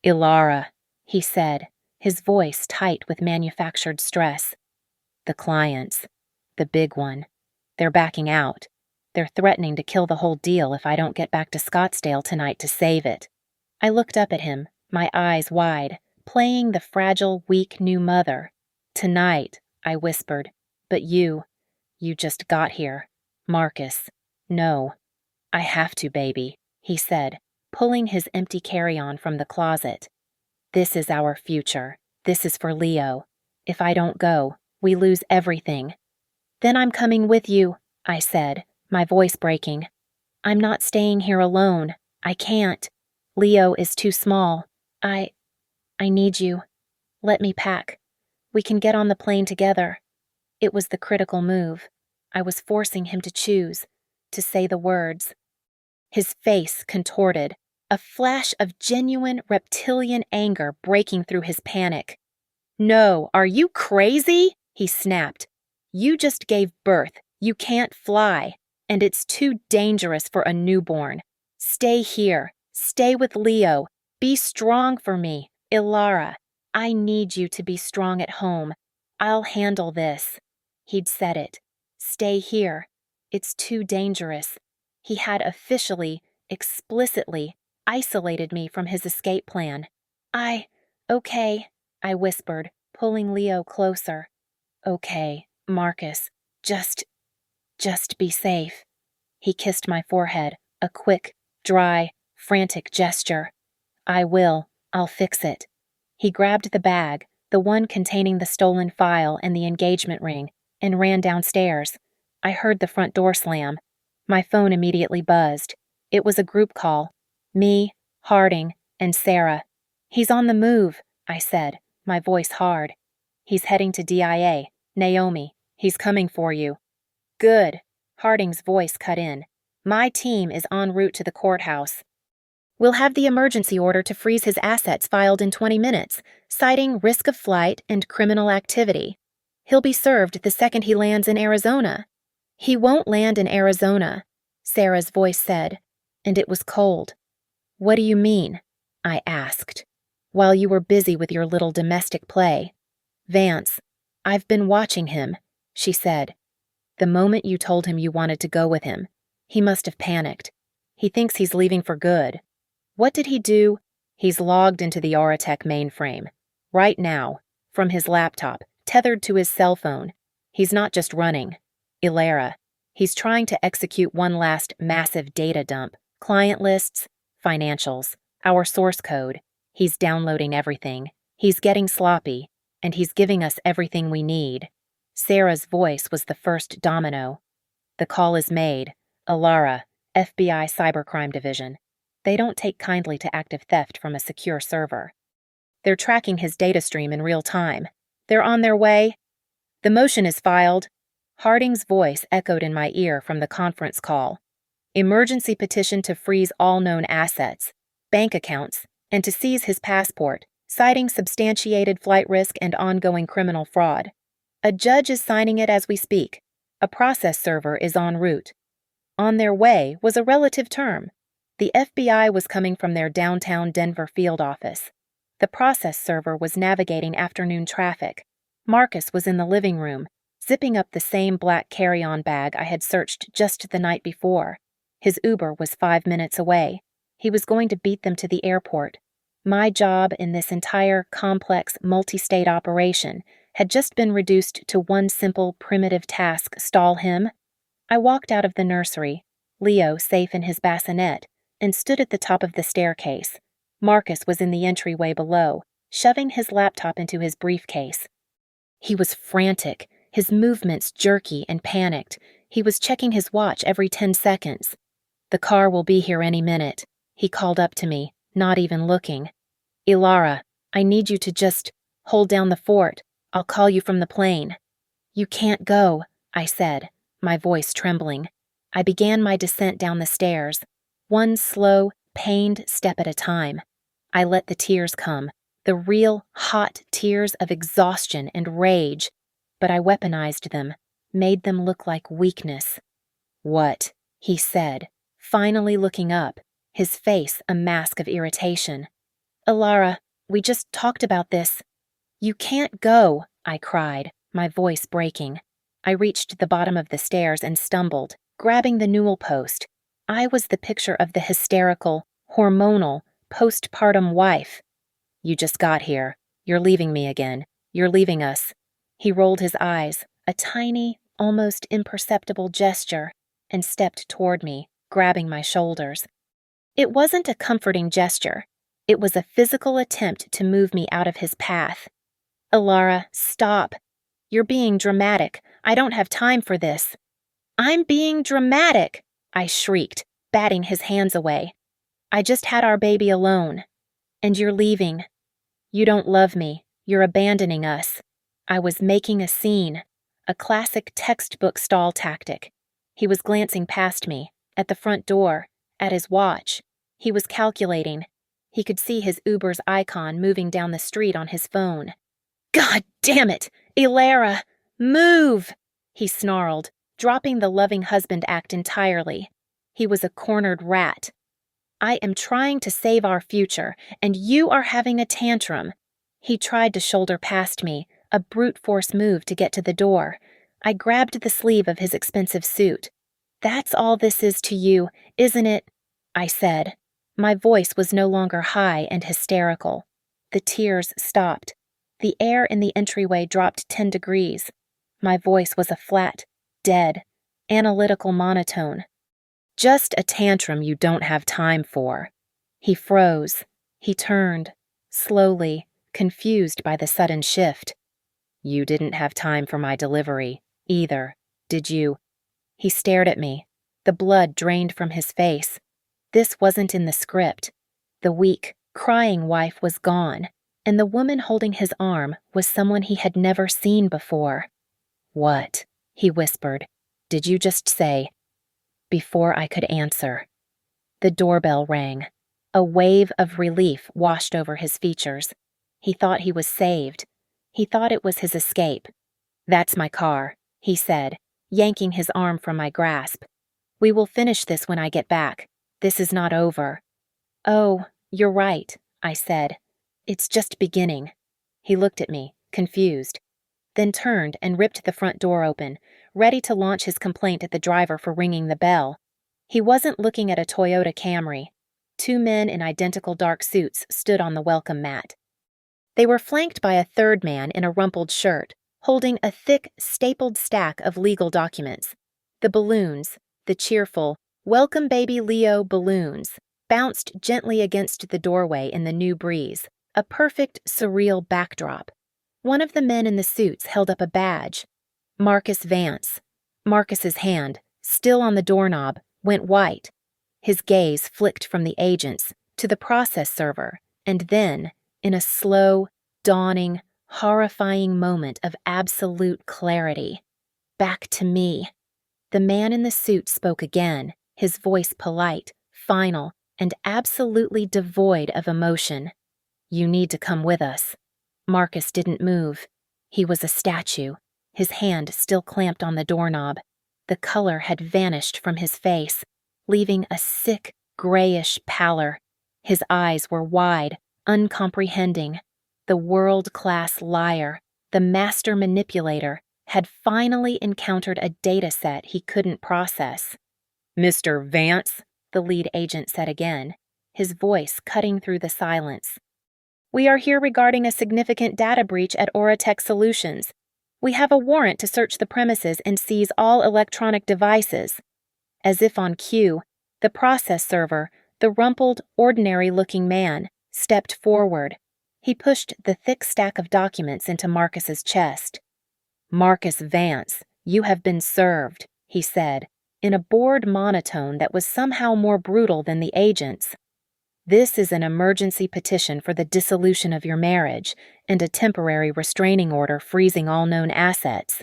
Ilara, he said, his voice tight with manufactured stress. The clients. The big one. They're backing out. They're threatening to kill the whole deal if I don't get back to Scottsdale tonight to save it. I looked up at him, my eyes wide, playing the fragile, weak new mother. Tonight, I whispered. But you just got here. Marcus. No. I have to, baby, he said, pulling his empty carry-on from the closet. This is our future. This is for Leo. If I don't go, we lose everything. Then I'm coming with you, I said, my voice breaking. I'm not staying here alone. I can't. Leo is too small. I need you. Let me pack. We can get on the plane together. It was the critical move. I was forcing him to choose, to say the words. His face contorted, a flash of genuine reptilian anger breaking through his panic. No, are you crazy? He snapped. You just gave birth. You can't fly. And it's too dangerous for a newborn. Stay here. Stay with Leo. Be strong for me. Ilara, I need you to be strong at home. I'll handle this. He'd said it. Stay here. It's too dangerous. He had officially, explicitly, isolated me from his escape plan. Okay, I whispered, pulling Leo closer. Okay, Marcus, just be safe. He kissed my forehead, a quick, dry, frantic gesture. I will. I'll fix it. He grabbed the bag, the one containing the stolen file and the engagement ring, and ran downstairs. I heard the front door slam. My phone immediately buzzed. It was a group call. Me, Harding, and Sarah. He's on the move, I said, my voice hard. He's heading to DIA. Naomi, he's coming for you. Good. Harding's voice cut in. My team is en route to the courthouse. We'll have the emergency order to freeze his assets filed in 20 minutes, citing risk of flight and criminal activity. He'll be served the second he lands in Arizona. He won't land in Arizona, Sarah's voice said, and it was cold. What do you mean? I asked. While you were busy with your little domestic play. Vance, I've been watching him, she said. The moment you told him you wanted to go with him, he must have panicked. He thinks he's leaving for good. What did he do? He's logged into the Auratech mainframe. Right now, from his laptop, tethered to his cell phone. He's not just running. Ilara. He's trying to execute one last massive data dump. Client lists, financials, our source code. He's downloading everything. He's getting sloppy, and he's giving us everything we need. Sarah's voice was the first domino. The call is made. Ilara, FBI Cybercrime Division. They don't take kindly to active theft from a secure server. They're tracking his data stream in real time. They're on their way. The motion is filed. Harding's voice echoed in my ear from the conference call. Emergency petition to freeze all known assets, bank accounts, and to seize his passport, citing substantiated flight risk and ongoing criminal fraud. A judge is signing it as we speak. A process server is en route. On their way was a relative term. The FBI was coming from their downtown Denver field office. The process server was navigating afternoon traffic. Marcus was in the living room, zipping up the same black carry-on bag I had searched just the night before. His Uber was 5 minutes away. He was going to beat them to the airport. My job in this entire complex multi-state operation had just been reduced to one simple primitive task: stall him. I walked out of the nursery, Leo safe in his bassinet, and stood at the top of the staircase. Marcus was in the entryway below, shoving his laptop into his briefcase. He was frantic, his movements jerky and panicked. He was checking his watch every 10 seconds. "The car will be here any minute," he called up to me, not even looking. "Ilara, I need you to just hold down the fort. I'll call you from the plane." "You can't go," I said, my voice trembling. I began my descent down the stairs, one slow, pained step at a time. I let the tears come, the real, hot tears of exhaustion and rage, but I weaponized them, made them look like weakness. "What?" he said, finally looking up, his face a mask of irritation. "Ilara, we just talked about this." "You can't go," I cried, my voice breaking. I reached the bottom of the stairs and stumbled, grabbing the newel post. I was the picture of the hysterical, hormonal, postpartum wife. "You just got here. You're leaving me again. You're leaving us." He rolled his eyes, a tiny, almost imperceptible gesture, and stepped toward me, grabbing my shoulders. It wasn't a comforting gesture. It was a physical attempt to move me out of his path. "Ilara, stop. You're being dramatic. I don't have time for this." "I'm being dramatic," I shrieked, batting his hands away. "I just had our baby alone. And you're leaving. You don't love me. You're abandoning us." I was making a scene, a classic textbook stall tactic. He was glancing past me, at the front door, at his watch. He was calculating. He could see his Uber's icon moving down the street on his phone. "God damn it! Ilara, move!" he snarled, dropping the loving husband act entirely. He was a cornered rat. "I am trying to save our future, and you are having a tantrum." He tried to shoulder past me, a brute force move to get to the door. I grabbed the sleeve of his expensive suit. "That's all this is to you, isn't it?" I said. My voice was no longer high and hysterical. The tears stopped. The air in the entryway dropped 10 degrees. My voice was a flat, dead, analytical monotone. "Just a tantrum you don't have time for." He froze. He turned, slowly, confused by the sudden shift. "You didn't have time for my delivery, either, did you?" He stared at me. The blood drained from his face. This wasn't in the script. The weak, crying wife was gone, and the woman holding his arm was someone he had never seen before. "What?" he whispered. "Did you just say?" Before I could answer, the doorbell rang. A wave of relief washed over his features. He thought he was saved. He thought it was his escape. "That's my car," he said, yanking his arm from my grasp. "We will finish this when I get back. This is not over." "Oh, you're right," I said. "It's just beginning." He looked at me, confused, then turned and ripped the front door open, ready to launch his complaint at the driver for ringing the bell. He wasn't looking at a Toyota Camry. 2 men in identical dark suits stood on the welcome mat. They were flanked by a third man in a rumpled shirt, holding a thick, stapled stack of legal documents. The balloons, the cheerful, "Welcome Baby Leo" balloons, bounced gently against the doorway in the new breeze, a perfect, surreal backdrop. One of the men in the suits held up a badge. Marcus Vance. Marcus's hand, still on the doorknob, went white. His gaze flicked from the agents to the process server, and then, in a slow, dawning, horrifying moment of absolute clarity, back to me. The man in the suit spoke again, his voice polite, final, and absolutely devoid of emotion. "You need to come with us." Marcus didn't move. He was a statue, his hand still clamped on the doorknob. The color had vanished from his face, leaving a sick, grayish pallor. His eyes were wide, uncomprehending. The world-class liar, the master manipulator, had finally encountered a data set he couldn't process. "Mr. Vance," the lead agent said again, his voice cutting through the silence. "We are here regarding a significant data breach at Auratech Solutions. We have a warrant to search the premises and seize all electronic devices." As if on cue, the process server, the rumpled, ordinary-looking man, stepped forward. He pushed the thick stack of documents into Marcus's chest. "Marcus Vance, you have been served," he said, in a bored monotone that was somehow more brutal than the agent's. "This is an emergency petition for the dissolution of your marriage and a temporary restraining order freezing all known assets."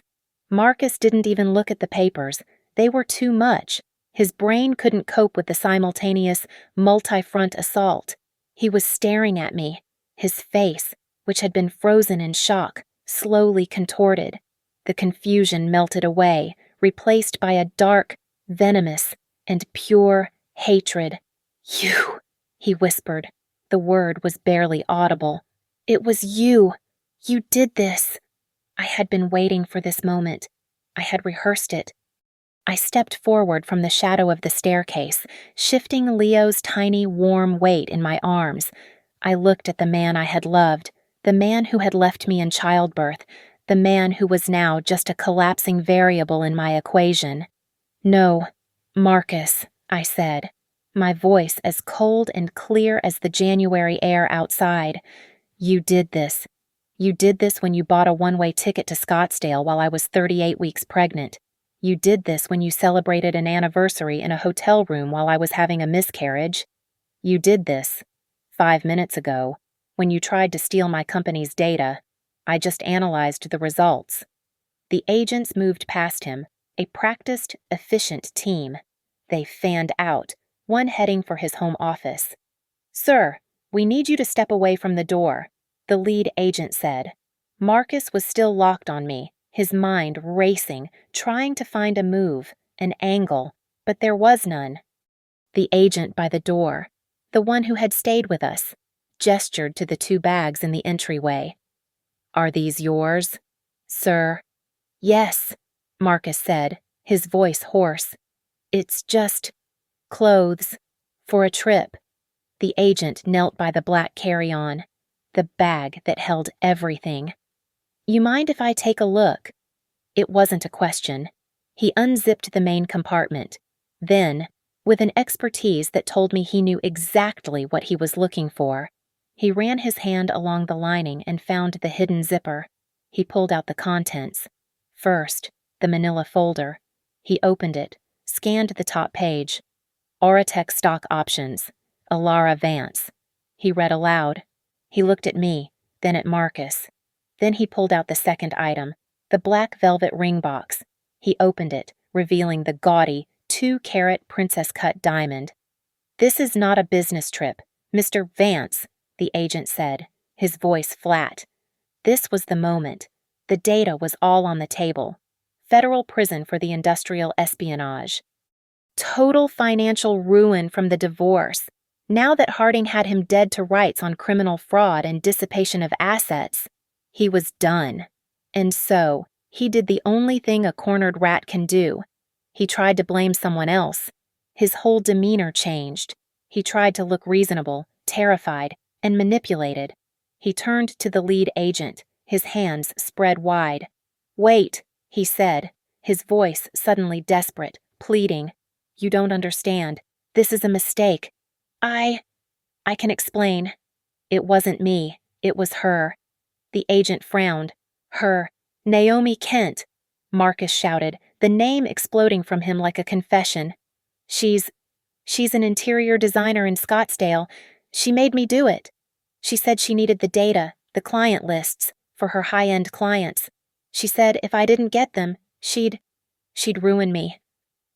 Marcus didn't even look at the papers. They were too much. His brain couldn't cope with the simultaneous, multi-front assault. He was staring at me, his face, which had been frozen in shock, slowly contorted. The confusion melted away, replaced by a dark, venomous, and pure hatred. "You," he whispered. The word was barely audible. "It was you. You did this." I had been waiting for this moment. I had rehearsed it. I stepped forward from the shadow of the staircase, shifting Leo's tiny, warm weight in my arms. I looked at the man I had loved, the man who had left me in childbirth, the man who was now just a collapsing variable in my equation. "No, Marcus," I said, my voice as cold and clear as the January air outside. "You did this. You did this when you bought a one-way ticket to Scottsdale while I was 38 weeks pregnant. You did this when you celebrated an anniversary in a hotel room while I was having a miscarriage. You did this 5 minutes ago when you tried to steal my company's data. I just analyzed the results." The agents moved past him, a practiced, efficient team. They fanned out, one heading for his home office. "Sir, we need you to step away from the door," the lead agent said. Marcus was still locked on me, his mind racing, trying to find a move, an angle, but there was none. The agent by the door, the one who had stayed with us, gestured to the 2 bags in the entryway. "Are these yours, sir?" "Yes," Marcus said, his voice hoarse. "It's just clothes for a trip." The agent knelt by the black carry-on, the bag that held everything. "You mind if I take a look?" It wasn't a question. He unzipped the main compartment. Then, with an expertise that told me he knew exactly what he was looking for, he ran his hand along the lining and found the hidden zipper. He pulled out the contents. First, the manila folder. He opened it, scanned the top page. "Auratech stock options. Alara Vance." He read aloud. He looked at me, then at Marcus. Then he pulled out the second item, the black velvet ring box. He opened it, revealing the gaudy, 2-carat princess-cut diamond. "This is not a business trip, Mr. Vance," the agent said, his voice flat. This was the moment. The data was all on the table. Federal prison for the industrial espionage. Total financial ruin from the divorce. Now that Harding had him dead to rights on criminal fraud and dissipation of assets, he was done. And so, he did the only thing a cornered rat can do. He tried to blame someone else. His whole demeanor changed. He tried to look reasonable, terrified, and manipulated. He turned to the lead agent, his hands spread wide. "Wait," he said, his voice suddenly desperate, pleading. "You don't understand. This is a mistake. I can explain. It wasn't me. It was her." The agent frowned. "Her. Naomi Kent," Marcus shouted, the name exploding from him like a confession. She's an interior designer in Scottsdale. She made me do it. She said she needed the data, the client lists, for her high-end clients. She said if I didn't get them, she'd ruin me.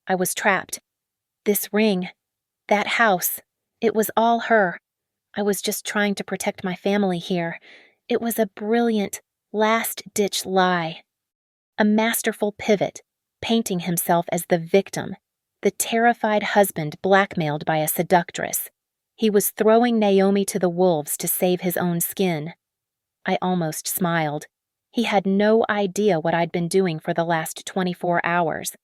I was trapped. This ring, that house, It was all her. I was just trying to protect my family here. It was a brilliant, last-ditch lie. A masterful pivot, painting himself as the victim, the terrified husband blackmailed by a seductress. He was throwing Naomi to the wolves to save his own skin. I almost smiled. He had no idea what I'd been doing for the last 24 hours.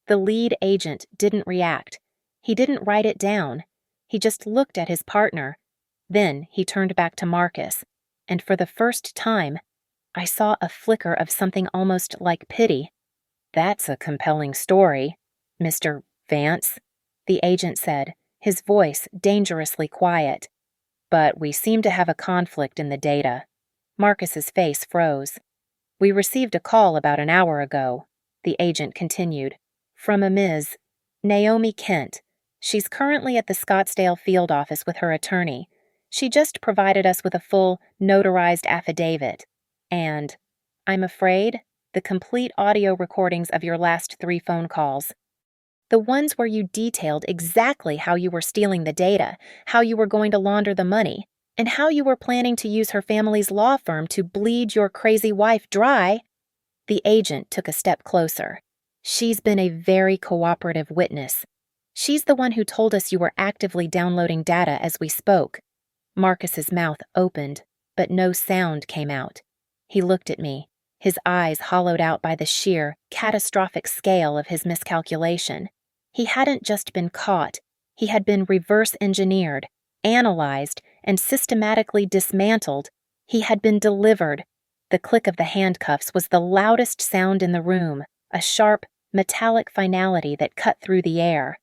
The lead agent didn't react. He didn't write it down. He just looked at his partner. Then he turned back to Marcus, and for the first time, I saw a flicker of something almost like pity. "That's a compelling story, Mr. Vance," the agent said, his voice dangerously quiet. "But we seem to have a conflict in the data." Marcus's face froze. "We received a call about an hour ago," the agent continued, "from a Ms. Naomi Kent. She's currently at the Scottsdale field office with her attorney. She just provided us with a full, notarized affidavit. And, I'm afraid, the complete audio recordings of your last 3 phone calls. The ones where you detailed exactly how you were stealing the data, how you were going to launder the money, and how you were planning to use her family's law firm to bleed your crazy wife dry." The agent took a step closer. "She's been a very cooperative witness. She's the one who told us you were actively downloading data as we spoke." Marcus's mouth opened, but no sound came out. He looked at me, his eyes hollowed out by the sheer, catastrophic scale of his miscalculation. He hadn't just been caught, he had been reverse-engineered, analyzed, and systematically dismantled. He had been delivered. The click of the handcuffs was the loudest sound in the room, a sharp, metallic finality that cut through the air.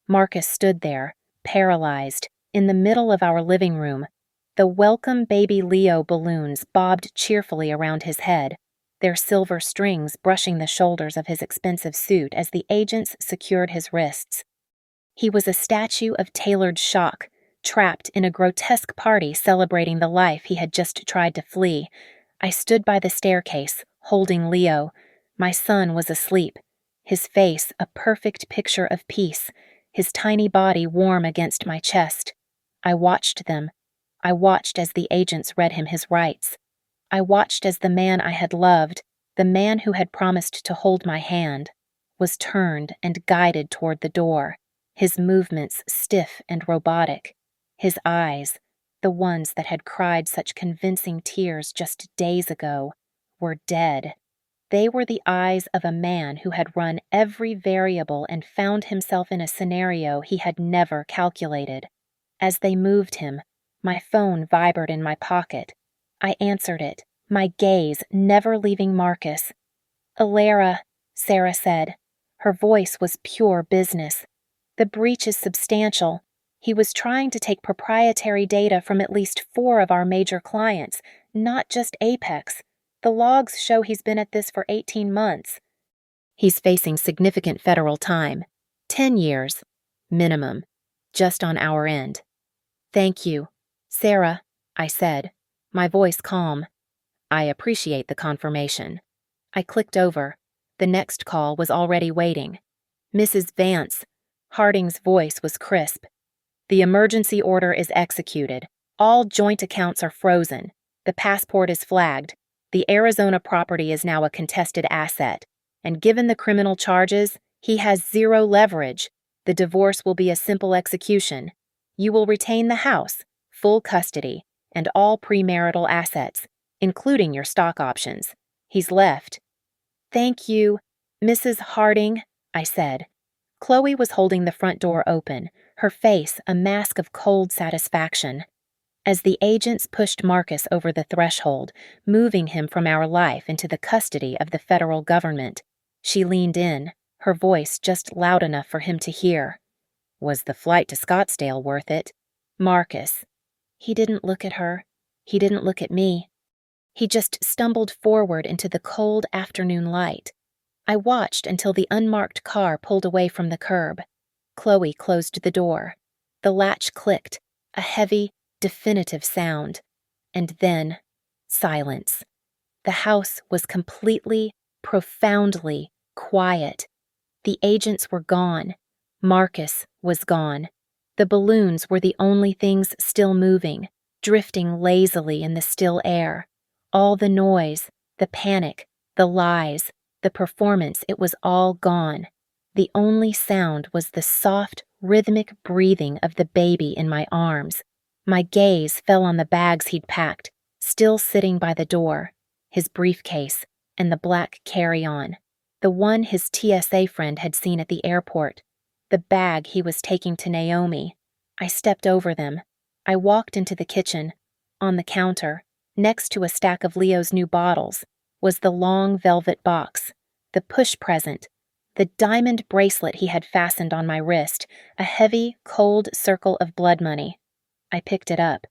Marcus stood there, paralyzed, in the middle of our living room. The welcome baby Leo balloons bobbed cheerfully around his head, their silver strings brushing the shoulders of his expensive suit as the agents secured his wrists. He was a statue of tailored shock, trapped in a grotesque party celebrating the life he had just tried to flee. I stood by the staircase, holding Leo. My son was asleep, his face a perfect picture of peace, his tiny body warm against my chest. I watched them. I watched as the agents read him his rights. I watched as the man I had loved, the man who had promised to hold my hand, was turned and guided toward the door, his movements stiff and robotic. His eyes, the ones that had cried such convincing tears just days ago, were dead. They were the eyes of a man who had run every variable and found himself in a scenario he had never calculated. As they moved him, my phone vibrated in my pocket. I answered it, my gaze never leaving Marcus. "Alara," Sarah said. Her voice was pure business. "The breach is substantial. He was trying to take proprietary data from at least 4 of our major clients, not just Apex. The logs show he's been at this for 18 months. He's facing significant federal time. 10 years. Minimum. Just on our end." "Thank you, Sarah," I said, my voice calm. "I appreciate the confirmation." I clicked over. The next call was already waiting. "Mrs. Vance." Harding's voice was crisp. "The emergency order is executed. All joint accounts are frozen. The passport is flagged. The Arizona property is now a contested asset. And given the criminal charges, he has 0 leverage. The divorce will be a simple execution. You will retain the house, full custody, and all premarital assets, including your stock options. He's left." "Thank you, Mrs. Harding," I said. Chloe was holding the front door open, her face a mask of cold satisfaction. As the agents pushed Marcus over the threshold, moving him from our life into the custody of the federal government, she leaned in, her voice just loud enough for him to hear. "Was the flight to Scottsdale worth it?" "Marcus." He didn't look at her. He didn't look at me. He just stumbled forward into the cold afternoon light. I watched until the unmarked car pulled away from the curb. Chloe closed the door. The latch clicked, a heavy, definitive sound. And then, silence. The house was completely, profoundly quiet. The agents were gone. Marcus was gone. The balloons were the only things still moving, drifting lazily in the still air. All the noise, the panic, the lies, the performance, it was all gone. The only sound was the soft, rhythmic breathing of the baby in my arms. My gaze fell on the bags he'd packed, still sitting by the door, his briefcase, and the black carry-on, the one his TSA friend had seen at the airport, the bag he was taking to Naomi. I stepped over them. I walked into the kitchen. On the counter, next to a stack of Leo's new bottles, was the long velvet box, the push present, the diamond bracelet he had fastened on my wrist, a heavy, cold circle of blood money. I picked it up.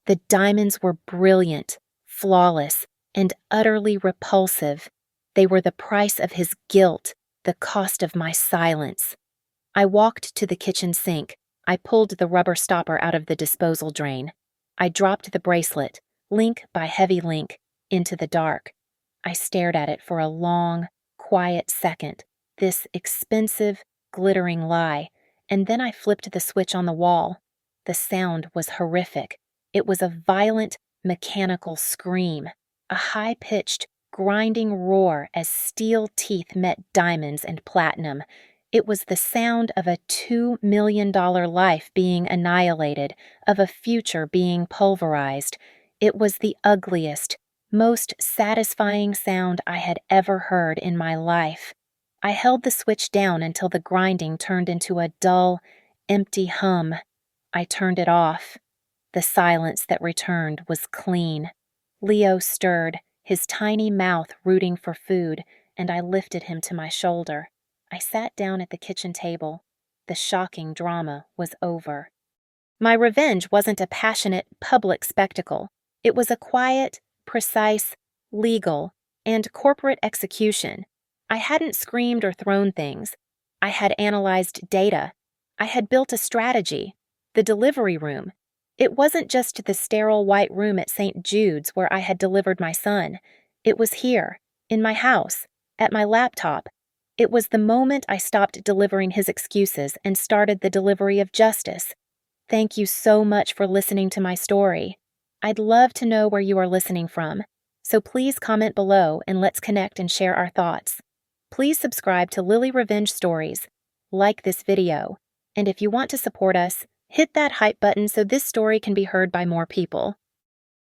The diamonds were brilliant, flawless, and utterly repulsive. They were the price of his guilt, the cost of my silence. I walked to the kitchen sink. I pulled the rubber stopper out of the disposal drain. I dropped the bracelet, link by heavy link, into the dark. I stared at it for a long, quiet second, this expensive, glittering lie, and then I flipped the switch on the wall. The sound was horrific. It was a violent, mechanical scream, a high-pitched, grinding roar as steel teeth met diamonds and platinum. It was the sound of a $2 million life being annihilated, of a future being pulverized. It was the ugliest, most satisfying sound I had ever heard in my life. I held the switch down until the grinding turned into a dull, empty hum. I turned it off. The silence that returned was clean. Leo stirred, his tiny mouth rooting for food, and I lifted him to my shoulder. I sat down at the kitchen table. The shocking drama was over. My revenge wasn't a passionate, public spectacle. It was a quiet, precise, legal, and corporate execution. I hadn't screamed or thrown things. I had analyzed data. I had built a strategy. The delivery room. It wasn't just the sterile white room at St. Jude's where I had delivered my son. It was here, in my house, at my laptop. It was the moment I stopped delivering his excuses and started the delivery of justice. Thank you so much for listening to my story. I'd love to know where you are listening from, so please comment below and let's connect and share our thoughts. Please subscribe to Lily Revenge Stories, like this video, and if you want to support us, hit that hype button so this story can be heard by more people.